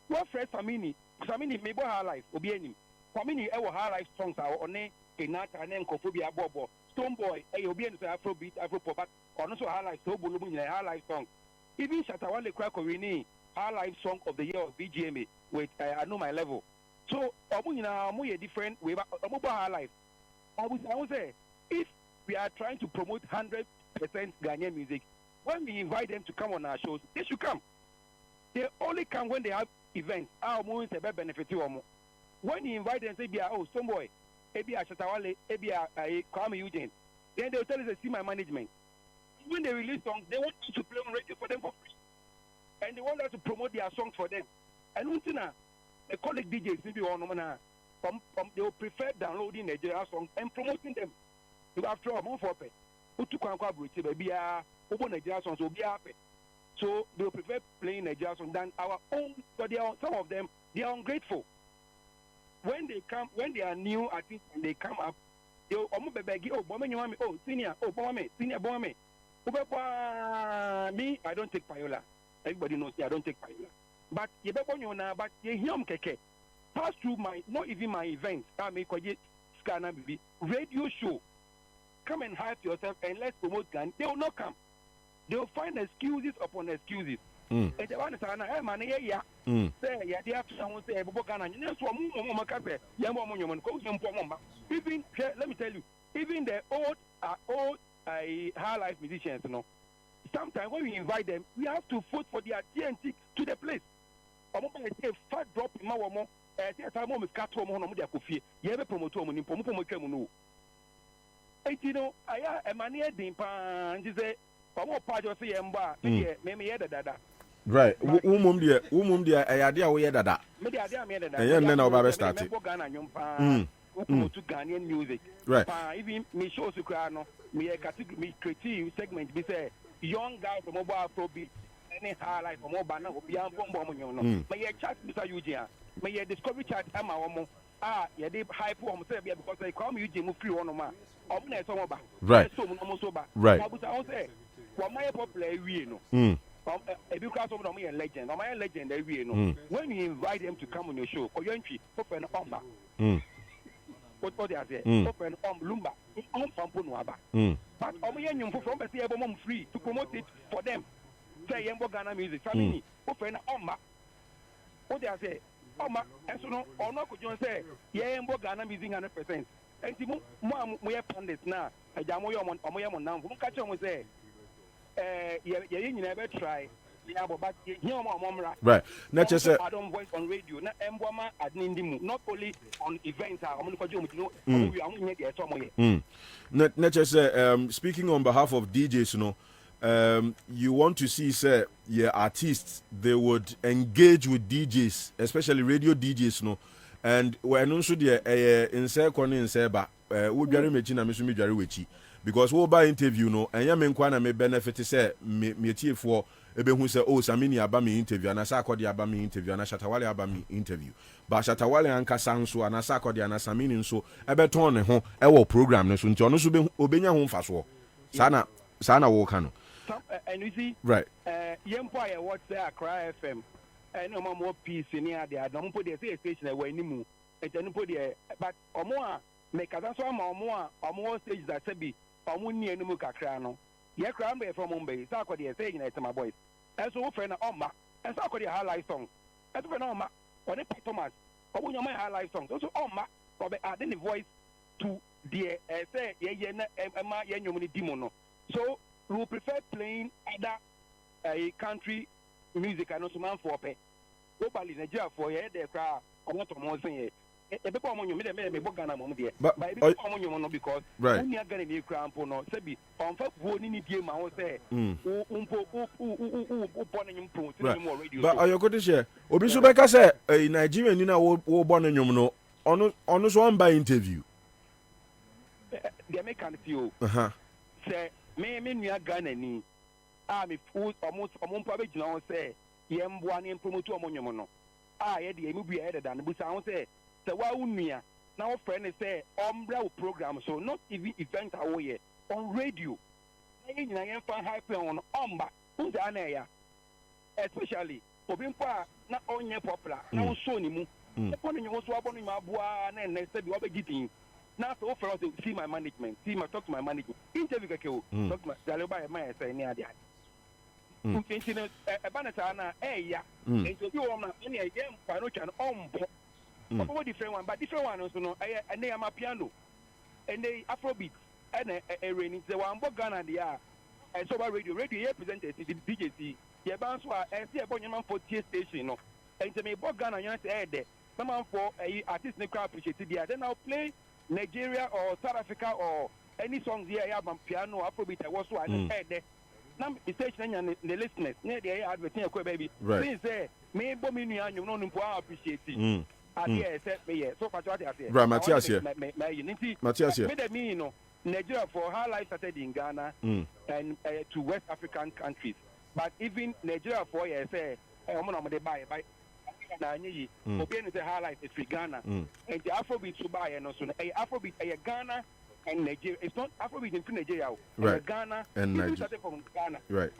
What fresh Samini? Samini maybe her life. Obieni. Samini our high life songs are on a Nata and Kophobia Bobo. Stone Boy, Obieni Afrobeat, Afropop, but also high life so Bulubun, high life song. Even Shatawale Krakorini, high life song of the year of BGMA with I know my level. So Omuna different way about high life. I would say if we are trying to promote 100% Ghanaian music, when we invite them to come on our shows, they should come. They only come when they have events. Our movies are benefit to them. When you invite them, say, oh, some boy, maybe a Shatawale, maybe a Kwame Eugene, then they'll tell us to see my management. When they release songs, they want you to play on radio for them for free. And they want us to promote their songs for them. And the colleague DJs, maybe they will prefer downloading Nigerian songs and promoting them. After all, for pay. So they will prefer playing Nigerian songs than our own. But some of them, they are ungrateful. When they are new artists and they come up, they will senior, me, I don't take payola. Everybody knows I don't take payola. But you pass through not even my events. Radio show. Come and hype yourself and let's promote Ghana. They will not come. They will find excuses upon excuses. And the one is say, they have to say, even let me tell you, even the old high life musicians, sometimes when we invite them, we have to vote for their TNT to the place. I'm going to say, fat drop in my woman. I mom is cat home on their coffee. You ever promote home in Pomo. And I am a near Dimpa, and say, Pomo Pajo say, maybe dada. Right. Umum dia idea we dada. Maybe idea me dada. And then our started. To Ghanaian music. Right. Even me shows you crano, me a category, me creative segment, be say, young guy from mobile Afrobeat, any highlight from mobile, or beyond bomb, may a chat Mr. Eugene, may a discovery chat, Emma, yeah, they hype on because they call me Eugene free on my. Right. Right. I say, for my popular, because of them, a legend. I'm a legend, when you invite them to come on your show, for your entry, open a what they are there, open Lumba, but from the free to promote it for them. Say Yambo Ghana music, family, open what they are there. And so no, or no, could you say, Yambo Ghana music 100%. And we have pundits now. I jam on now. Who catch on with say, you never try Right. Not just I don't voice on radio. Not not only on events. Not just speaking on behalf of DJs, you want to see, say, artists, they would engage with DJs, especially radio DJs, and when also the in say corner in say ba we very mechi na me so me dware wechi because we buy interview and ya me nkwa na me benefit say me tie for ebe hu say Samini aba me interview na sa akodi aba me interview na Shatawale aba me interview ba Shatawale anka sanso na sa akodi na Samini nso ebe ton ne ho e wo program ne so nti ono so be obenya ho mfaso sana wo ka no and you see right yempo aye what say AccraFM and no more peace near there don't put the station away anymore and then put the but omo make as so omo stage that say be omo ni enu kakra no ye kra mbe from mbe sa akọ dey say na my boys and so friend na oma and so akọ dey highlight song and so na oma or the Thomas omo nyoma highlight song so oma or be add the voice to the say ye na ma ye nyom ni dimo no so we will prefer playing other country music and also man for pay. Globally, Nigeria for here, they cry. I want to more say it. People among you, me book Ghana mom there. But among you, because right. We are getting new crown for no. Sebi on fact, we need to my own say. But are you going to share? Obisubeka say Nigerian, you know, wo born in you no. On one by interview. The American feel. Say me we are Ghana ni. Me food almost probably you say. Yemboa ni promote omonyomo no ye de emu bia head than busa ho say wa unua na wo friend say ombra program so not even event awoye on radio na nyina yen fan hype on omba unza na ya especially obimpo na onye popular na wo so ni mu e kono nyo so abonu ma aboa na na say bi obegitin na so for us to see my management talk to my management interview keke o talk to my daloba e my say ni ade Continue Banatana, ya. And to you on any again, Panocha and Ombo. Different one, but different one also know. And they are piano and they Afrobeat and a raining the one Ghana they are. And so radio represented the DJC. Yeah, Banswa and see a bonyaman for T station. And to me, Ghana, you know, there. Someone for a artist in crowd appreciated there. Then I'll play Nigeria or South Africa or any songs here. I have piano, Afrobeat. I was one there. The station and the listeners, near the advertising, baby. Right. Since say, me, Bomini, and you know, appreciate it. I said, so far, what I said. Right, Matthias here. Matthias here. Me, you know, Nigeria for how life started in Ghana and to West African countries. But even Nigeria for, say, I'm going to buy. Obi say highlight is free Ghana. And the Afrobeat to buy and also Afrobeat Ghana. And Nigeria, it's not Afrobeat in Nigeria, right? Ghana and Nigeria. Started from Ghana, right?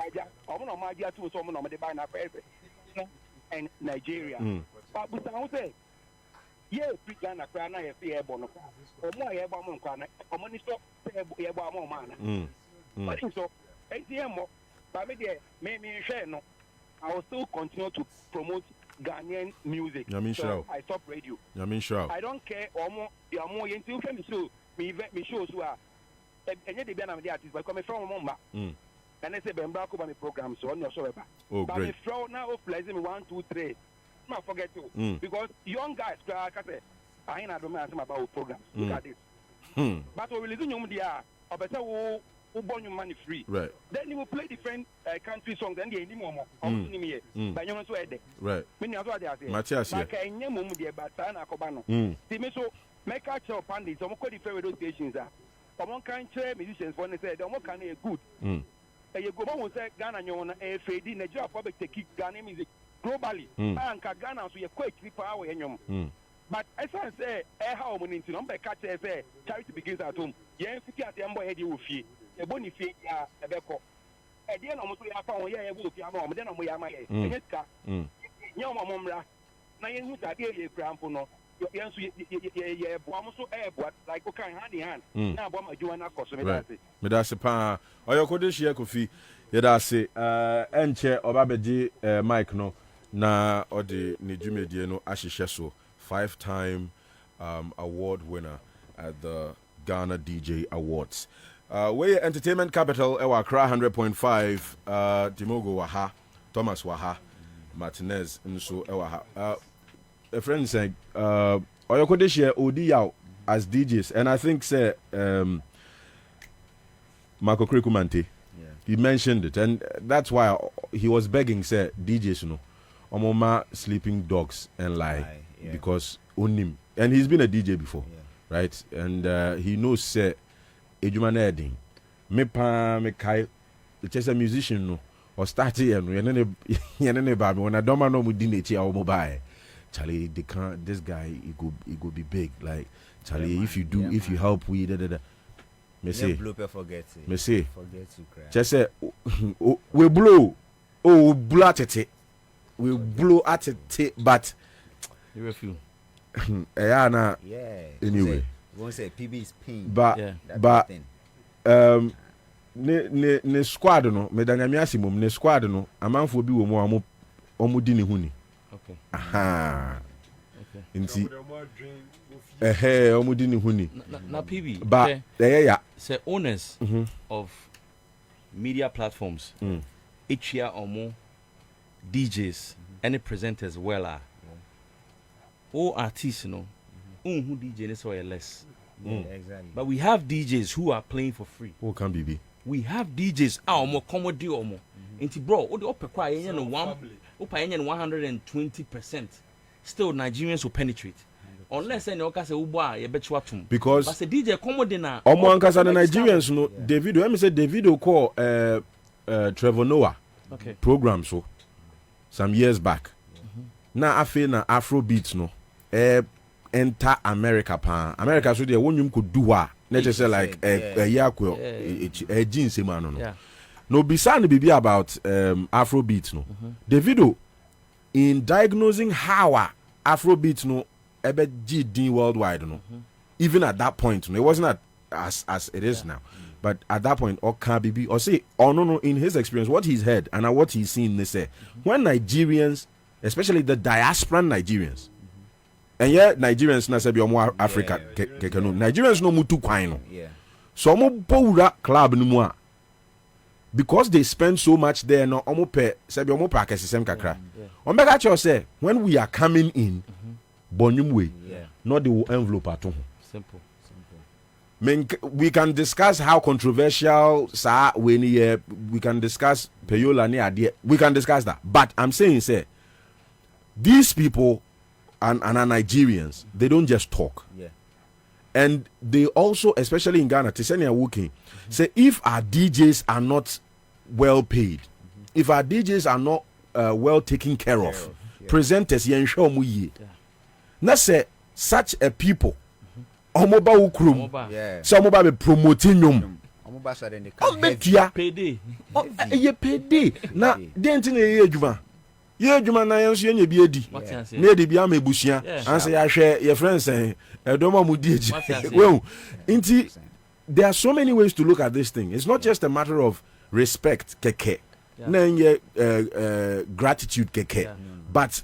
And Nigeria. But I say, yeah, free Ghana, Ghana, airborne. Or more airborne, or money stop airborne man. But so, ATM, but maybe share no. I will still continue to promote Ghanaian music. So I stop radio. I don't care. Or more into so. Me shows who are and yet they be an artist but coming from Mumba. And they say Bembra Kuba program so on your show. Oh, but if throw now pleasant 1, 2, 3. Not forget you. Because young guys I ain't about programs. Look at this. But we release you there or better who born your money free. Right. Then you will play different country songs and the more. But you know so right. Many of what they say. Matthias here. But I know but Sana Kobano. So make out your pandits, some of the radio stations are. Someone can share musicians when they say, the more can good. And you go on say Ghana, you want a fade in Nigeria, probably take Ghana music globally. And Ghana, so you're quite 3 hours in But as I say, how many into number catch say, charity begins at home. Yeah, 50 at the number head you will fee. A bony fee, a beco. At the end of the day, I found yeah, will be a moment, then we are my head. Young Momra, now you got a crown for no. Yes, like okay, hand in hand. Now, what you want to cost me? That's a pa. Or your code share coffee. That's it. Enche Obabeji Mike no na or the Nijume no Ashisheso 5-time award winner at the Ghana DJ Awards. Where entertainment capital Accra 100.5 Mogul Waha Thomas Waha, Martinez, and so Ewaha. A friend said, Oyoko share Odi out as DJs, and I think say Marco Krikumante. He mentioned it, and that's why he was begging, say DJs, Omoma sleeping dogs and lie because onim, and he's been a DJ before, right? And he knows say Ejuma na edin. Me kai, just a musician no, or start here no, yenene baby when I don't know mu dineti or mobile. Charlie, they can't. This guy, he go be big. Like Charlie, if you help, we da. Me say, forget it. Me say, forget to cry. Just say, we blow at it. We blow at it, but you refuse. Yeah. Anyway, won't say PB is pain. But ne squad no, me da nyame asimum ne squad no, amanfo bi wo mu omo di ne huni. Okay. Aha. Okay. Inti omo di ne huni. Na PB. But yeah. Say owners of media platforms. Each year or more DJs any presenters well are. All artists, who DJ is or less. Exactly. But we have DJs who are playing for free. Who can be? We have DJs more comedy or more. Inti bro, what the upper cry 120%. Still Nigerians will penetrate. Unless any okase uba ye bet you atum. Because but say DJ comedy na omo ankasa the Nigerians no Davido, let me say Davido call Trevor Noah program so some years back. Na afe na Afrobeat no enter America pa. America so there won't could do what. Let's just say like a yakwe a jeans man no. No bisan bibi about Afrobeat no. Davido in diagnosing how Afrobeat no ebe GD worldwide no. Even at that point no, it wasn't as it is now. But at that point, or can be or say, oh no, in his experience, what he's heard and what he's seen, they say, when Nigerians, especially the diaspora Nigerians, and yeah, Nigerians na say be more Africa, Nigerians no mutu kwino. So mo powura club no mo because they spend so much there no omo pe say be omo pa kesesem kakra. Omega cho say when we are coming in, bonyum way, not the envelope at all. Simple. We can discuss how controversial we can discuss payola ni idea. We can discuss that. But I'm saying, say, these people and are Nigerians, they don't just talk. And they also, especially in Ghana, Tisenia working, say if our DJs are not well paid, if our DJs are not well taken care of, presenters, let's say such a people. Omoba ukrum. So omoba be promoting yum. Omoba so den payday. Ye payday. Na denti na ye adwuma. Ye adwuma na yenso ye nya bi edi. Na edi bi am ebusia. Anse ya hwe ye friends edoma mu di eji. Well, inti there are so many ways to look at this thing. It's not just a matter of respect keke. Na ye gratitude keke. But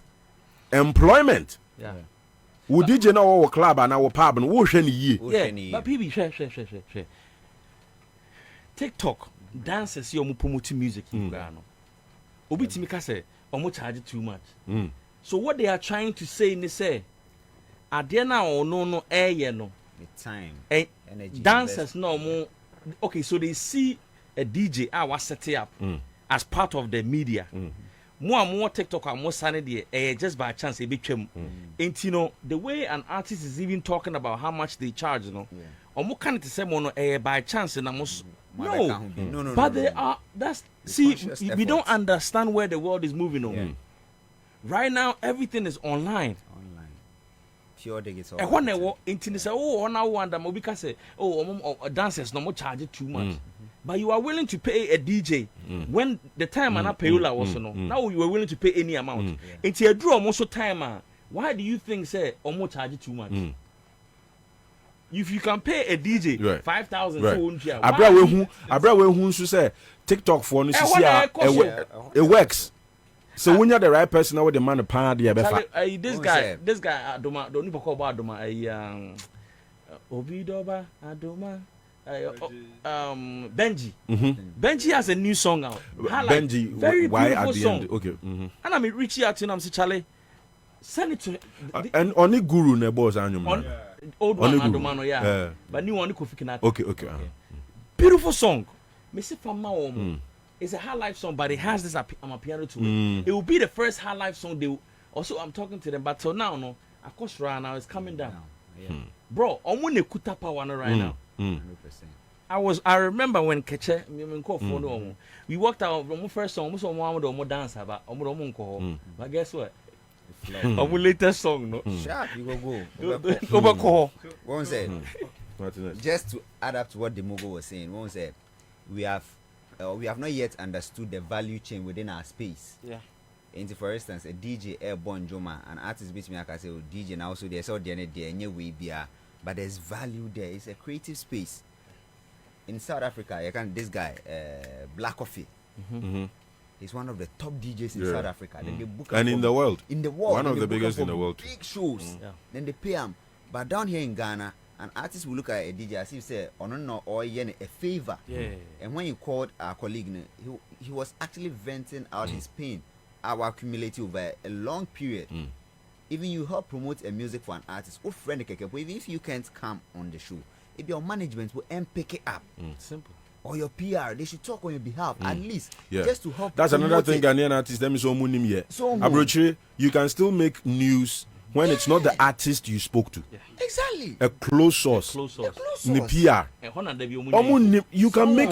employment. Wo DJ na wo club na wo pub no wo hwe ne yie. But PB share. TikTok dancers you promote music in Ghana. Obi timi ka say omo charge too much. So what they are trying to say ni say ade na ono no eye no the time energy dancers no mo okay so they see a DJ was set up as part of the media. More TikTok and more sanity just by chance a bit and you know the way an artist is even talking about how much they charge, you know, or more kind of say mono by chance and almost no, but they are that's see we don't understand where the world is moving on. Right now everything is online. Pure digital. And when they walk into the say, oh, on our one that Mobika say, oh, dancers no more charge it too much. But you are willing to pay a DJ when the time and payola was no. Now you are willing to pay any amount. It's a draw most of time. Why do you think say almost charge it too much? If you can pay a DJ 5,000 Abra we hu so say TikTok for no see it works. So when you're the right person, now the man pan the this guy Adoma don't even call about Adoma Obidoba Adoma Benji. Benji has a new song out. Benji, very why beautiful at the song. end? Okay. And I mean, Richie out and I'm saying, Charlie, send it to and only Guru ne boss anyum. Old one, Adomano, yeah. But new one, Kofi Kinata. Okay. Beautiful song. Missy Fama. It's a high life song, but it has this piano to it. It will be the first high life song. They will, also, I'm talking to them, but till now, no, of course, right now it's coming down. Bro, I'm going to kuta power right now. 100%. I remember when Keche, we walked out from the first song, we saw more dance about but guess what? Our latest song, no. Sharp, you go. Overcall. One said, just to add up to what the Mogul was saying, one said, we have not yet understood the value chain within our space. Yeah. And for instance, a DJ Airborne Joma, an artist beats me, I can say, oh, DJ, and also there's all the way but there's value there. It's a creative space. In South Africa, you can this guy, Black Coffee. He's one of the top DJs in South Africa. Then they book and in the world. In the world. One of the biggest in the world. Big shows. Then they pay him. But down here in Ghana, an artist will look at a DJ as if say, oh no, or a favor. And when you called our colleague, he was actually venting out his pain, our accumulative over a long period. Even you help promote a music for an artist, or friend, even if you can't come on the show, if your management will pick it up. Simple. Or your PR, they should talk on your behalf at least, just to help. That's another thing. Ghanaian artists, them is so munim here. Abrochi, you can still make news when it's not the artist you spoke to. Exactly. A close source. Ni PR. You can make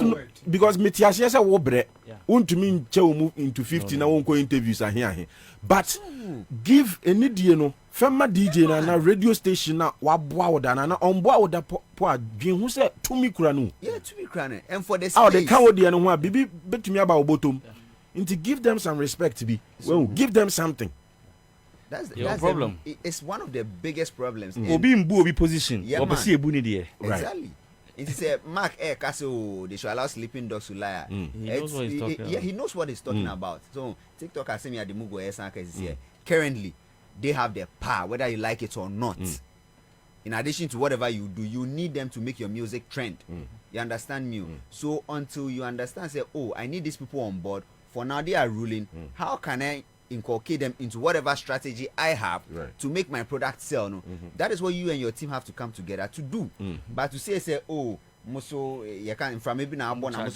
because metiasia say wo bre. Untumi nche move into 50 na wonko interviews here. But give any DJ no Fema DJ na radio station na waboa woda na onboa woda po adwen hu se tumi kura no. Yeah, tumi kura no. And for the space. Oh, they can wodi no ho a bibi betumi aba obotom. Into give them some respect to be. Well, give them something. That's problem. It's one of the biggest problems. Obi mbu obi position. Obi ebu ni there. Exactly. It is a Mark Air Castle. They should allow sleeping dogs to lie. He knows what he's talking about. Yeah, he knows what he's talking about. So TikTok has seen me at the Mugo here. Currently, they have the power, whether you like it or not. In addition to whatever you do, you need them to make your music trend. You understand me? So until you understand, say, oh, I need these people on board. For now, they are ruling. How can I inculcate them into whatever strategy I have to make my product sell? No, that is what you and your team have to come together to do. But to say, oh, Muso, you can't from maybe now born no,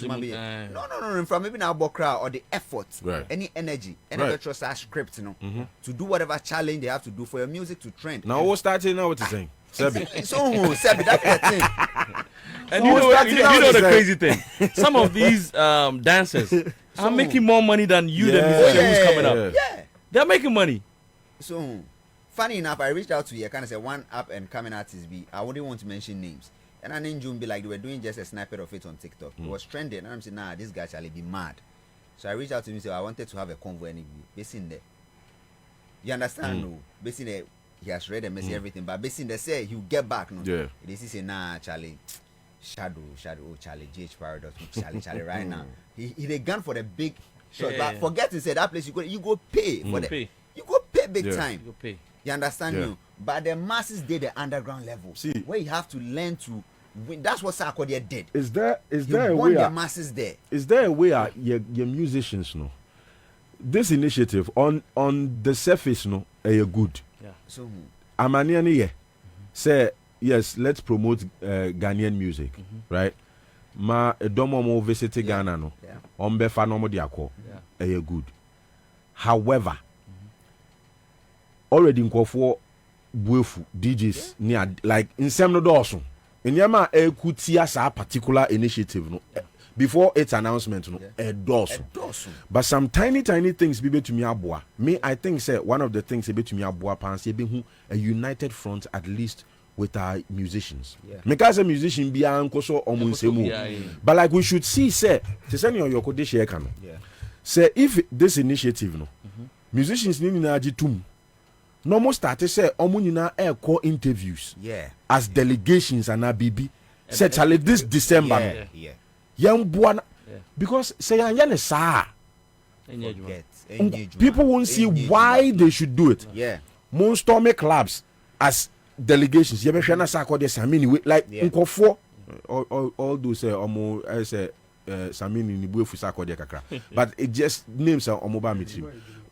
from maybe now crowd or the effort, any energy, any electro script, to do whatever challenge they have to do for your music to trend. Now, what's starting now? What you saying? Sebi, that's the thing. And you know the crazy thing. Some of these dancers are making more money than you, the musician who's coming up. Yeah, they're making money. So, funny enough, I reached out to you, kind of say one up and coming artist. I wouldn't want to mention names. And I in June be like they were doing just a snippet of it on TikTok. It was trending, and I'm saying, nah, this guy shall be mad. So I reached out to him and said, I wanted to have a convo anyway. Based in there, you understand? No, based in there, he has read the message, everything, but based in there, say he'll get back. No, this is say, nah, Charlie, shadow, Charlie, Ghparrot, Charlie, right now. He they gone for the big shot, but forget to say that place you go pay for the you go pay big time. You go pay. You understand me? But the masses did the underground level. See, where you have to learn to win. That's what Sarkodie did. Is there a way the masses there? Is there a way your musicians know this initiative on the surface no are good? Yeah. So Amani say yes, let's promote Ghanaian music, right? Ma edomo mo visit Ghana no. Ombe fa no mo diako. Are good. However, already nkofo buefu DJs near like in some no dawson in yama ekutia sa particular initiative no before its announcement no a dawson but some tiny things be to me aboa me I think say one of the things be to me aboa pan say be hu a united front at least with our musicians because a musician be anko so omunsemu but like we should see say to send your code share can say if this initiative no musicians ni na agitum no more started say omunina air call interviews as delegations and ABB said Charlie this December young boy because say yan sa people won't see why they should do it most stormy clubs as delegations you be na sa call this anyway like nkofo all those almost as a Samini ni bu efusa akode kakra. But it just names omoba mitri.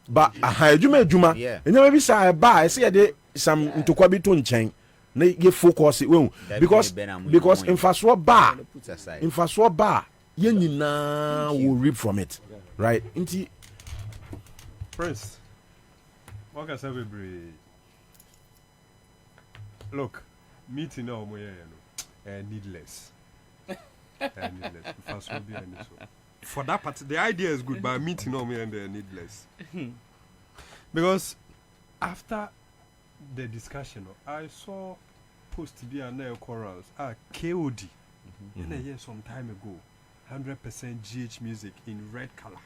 But juma yeah. And maybe say ba I say dey some ntokwa bi to nchen na ye focus we because infrastructure bar ye nyina will reap from it. Right? Inti Prince. What can I say? Look, meeting now needless. Needless. For that part, the idea is good, but meeting now needless. Because after the discussion, I saw post be an chorus KOD in a year some time ago, 100% GH music in red color.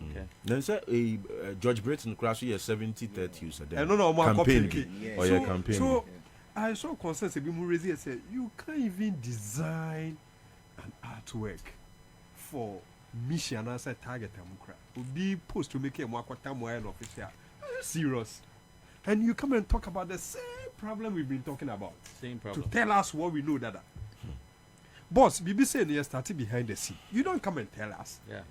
Okay. Then say George Britton crash here 70-30 user there. No, campaign. Campaign. So I saw consensus be more easy say you can't even design an artwork for mission as a target amukra. Be post to make a more official. Serious. And you come and talk about the same problem we've been talking about. Same problem. To tell us what we know that. Boss, BBC you started behind the scene. You don't come and tell us. Yeah.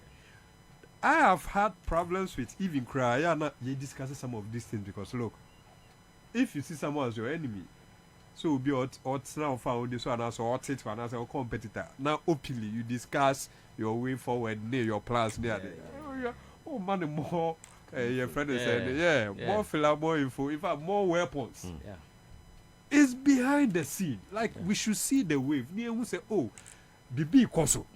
I have had problems with even cry. You discuss some of these things because look, if you see someone as your enemy, so be out now found this one as or a competitor. Now openly you discuss your way forward near your plans near there. Oh man, more your friend is saying, more filler, more info, in fact more weapons. Yeah. It's behind the scene. Like we should see the wave. Near who say, oh, BB Koso.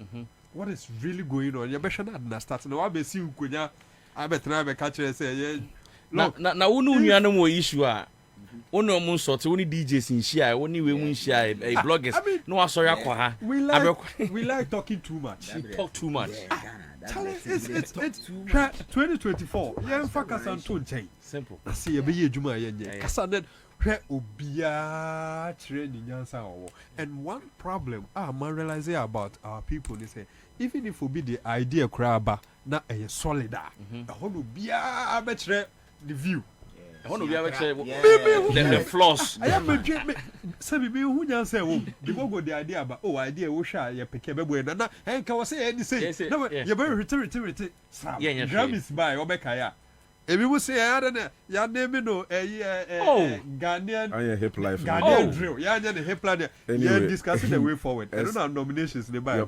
What is really going on? You better not start. Now I be seeing kunya. I better not catch you say yeah. Look, now we know no issue. One no more sort. Only DJs in share. Only we win share. A bloggers. I mean, no, sorry, we like talking too much. We talk too much. It's 2024. Yeah, focus on tone change. Simple. I see a be juma yeah. Kasanet obia training yansa. And one problem I'm realizing about our people is say even if we be the idea craba na a solid a whole obia betre the view. I want to be able to the flaws. I am a Sabi who just say, the Mogul the idea about idea, Usha, your Pekebe, and can say any say, no, you're very return. Yeah, drum is by Obekaya. If you will say, I don't know, your name, no, Ghanaian hip life, Ghanaian drill, yeah, the hip line, you're discussing the way forward. I don't have nominations, the Bible.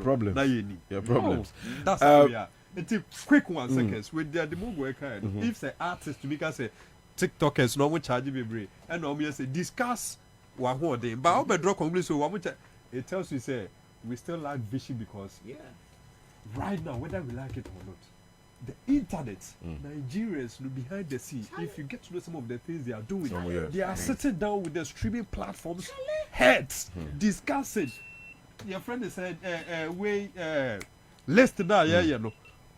Your problems. That's how we are. It's a quick 1 seconds with the Mogul kind. If the artist to make us say, TikTokers no one charge me and no me say discuss what whole day but I'll draw conclusion so it tells you say we still lack vision because right now whether we like it or not the internet Nigerians behind the scene if you get to know some of the things they are doing they are sitting down with the streaming platforms heads discussing your friend is said list now you know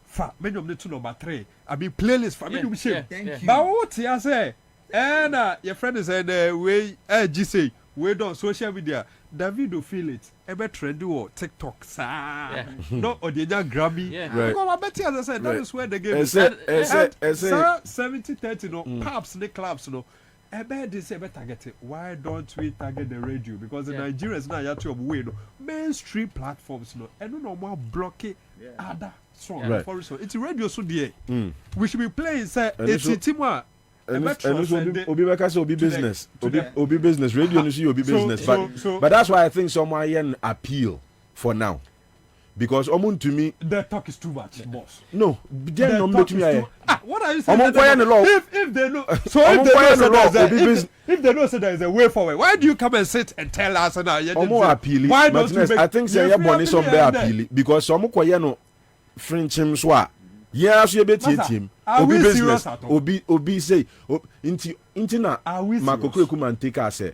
fa many of the two number 3 I be playlist for me to share thank you but what you say and your friend is said way say we don't social media Davido feel it ebe trend or TikTok no or they just grab me because I bet you as I said that is where the game is 70-30 no pubs the clubs no ebe they say better target it why don't we target the radio because the Nigerians now you have to way no mainstream platforms no and no more block it other song for so it's radio so there we should be playing say it's timwa and obi beka say obi business obi business radio no see obi business but that's why I think someone here appeal for now because to me the talk is too much boss no then no to me what are you saying if they know so if they know say there is a way forward why do you come and sit and tell us now appeal why don't you I think say you money some be appeal because some koye no Frenchim so so team obi business obi say inti na makoko man take us say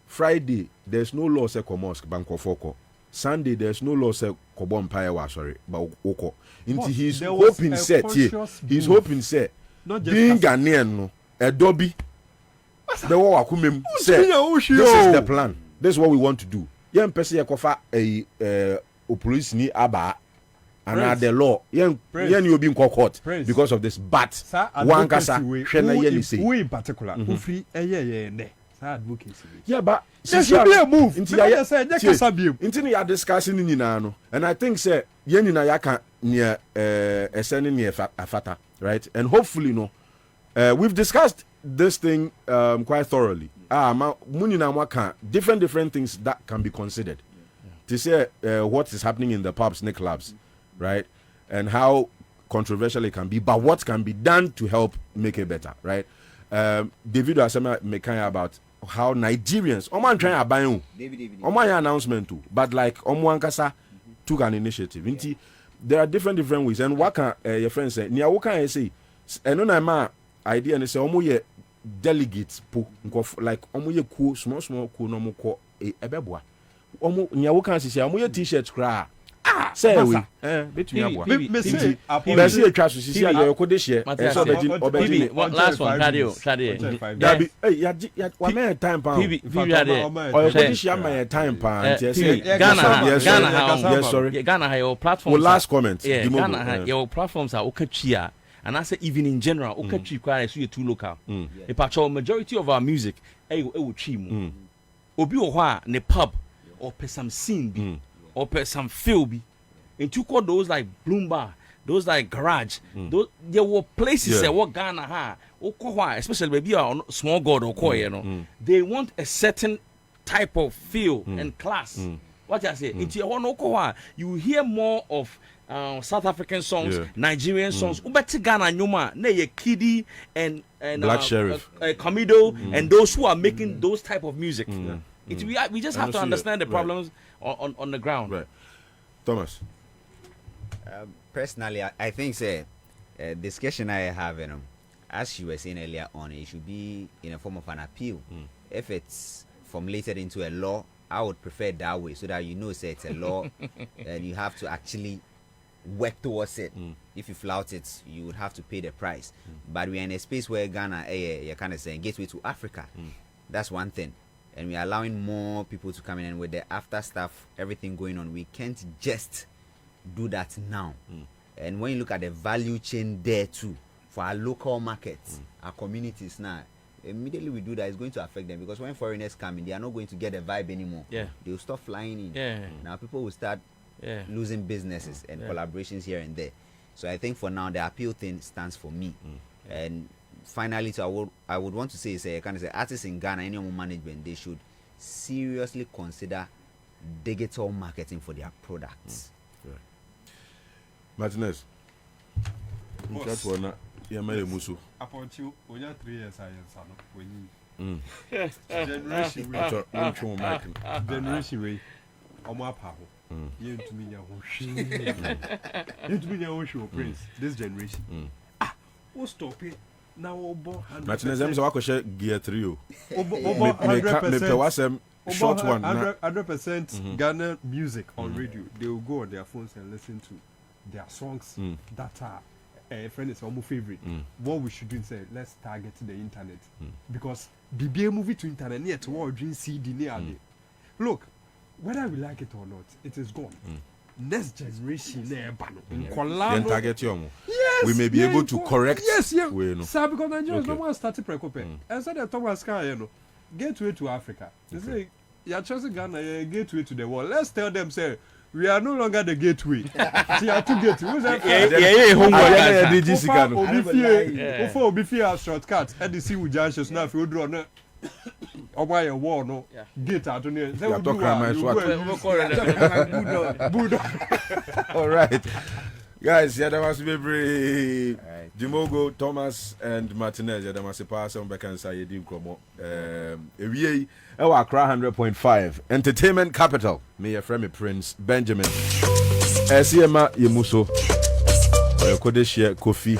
Friday there's no law say mosque bank of oko Sunday there's no law say kobo empire wa sorry but oko inti he's hoping set here he's hoping say being Ghanaian no edobi the wo akumem say this is the plan this is what we want to do yen pese yakofa police ni aba and the law yen you be in court because of this but one kasa hwe na yen say we in particular who free ne advocacy. Yeah, but there should be a move. Into ya say just kasabium. Into ya discussing ni nyina no. And I think say ye nyina ya kan near eseni near afata, right? And hopefully no we've discussed this thing quite thoroughly. Munina waka different things that can be considered. To say what is happening in the pubs, nick clubs, right? And how controversial it can be, but what can be done to help make it better, right? David Asema mekanya about how Nigerians, Oman trying to buy you, Oman announcement too, but like Oman Kasa took an initiative. There are different ways, and what can your friend say? Nia what can I say? And no ma idea and say Omo ye delegates po like Omo ye cool small cool no mo ko ebeboa. Omo nia what can say Omo ye t-shirt cry. Say we between aboa Me say Besi atwa so sisi ayo ko de hye so obedi last one radio Dabi ya wa me time pa oyo ko de hye ma time pa nti say Ghana yes sorry Ghana ha your platform well last comment Ghana ha your platforms are okatwia and I say even in general okatwi kwa so you too local the patrol majority of our music e wo twi mu obi wo ho a ne pub or per some scene bi or per some feel be and you call those like Bloomba, those like Garage, those there were places that what Ghana ha especially maybe on small god or koi, you know, they want a certain type of feel and class. What I say, into your you hear more of South African songs, Nigerian songs, Ubeti Ghana Nyuma, ne Kiddy and Black Sheriff, Comido, and those who are making those type of music. We just have to understand the problems on the ground. Right. Thomas. Personally, I think discussion I have, as you were saying earlier on, it should be in a form of an appeal. If it's formulated into a law, I would prefer it that way, so that say it's a law, and you have to actually work towards it. If you flout it, you would have to pay the price. But we are in a space where Ghana, you're kind of saying gateway to Africa. That's one thing. And we are allowing more people to come in, and with the after stuff, everything going on, we can't just do that now. And when you look at the value chain there too, for our local markets, our communities now, immediately we do that, it's going to affect them, because when foreigners come in, they are not going to get the vibe anymore. They will stop flying in. Now people will start losing businesses and collaborations here and there. So I think for now, the appeal thing stands for me. And finally, so I would want to say, artists in Ghana, any management, they should seriously consider digital marketing for their products. Martinez. That's one. Yeah, my musu. Upon you, when you're 3 years, I am generation way. Omo power. You to me, your prince. This generation. Who stop it? Now, Martinez, I'm so I could share gear 3. Over 100%. Short one. 100% Ghana music on radio. They will go on their phones and listen to their songs that are a friend is almost favorite. What we should do is say, let's target the internet, because BBA movie to internet near to our dream CD near. Look, whether we like it or not, it is gone. Next generation, then target you. Yes, we may be able to correct. Yes, yeah. Sir, because Nigerians don't want to start to preoccupy. And so they Thomas Sky, gateway to Africa. They say, you're choosing Ghana, gateway to the world. Let's tell them, say, we are no longer the gateway. See, I took gateway. Who's that? Homework. Shortcut. And the see with Joshua now, if you draw no. Or why a war no gate out on it. All right. Guys, yeah, that must be brave. Mogul, Thomas, and Martinez. Yeah, that must be pass on back and say you didn't come up. Accra 100.5 Entertainment Capital. Me your friend, Prince Benjamin. Siema Yemuso. Kodeshi Kofi.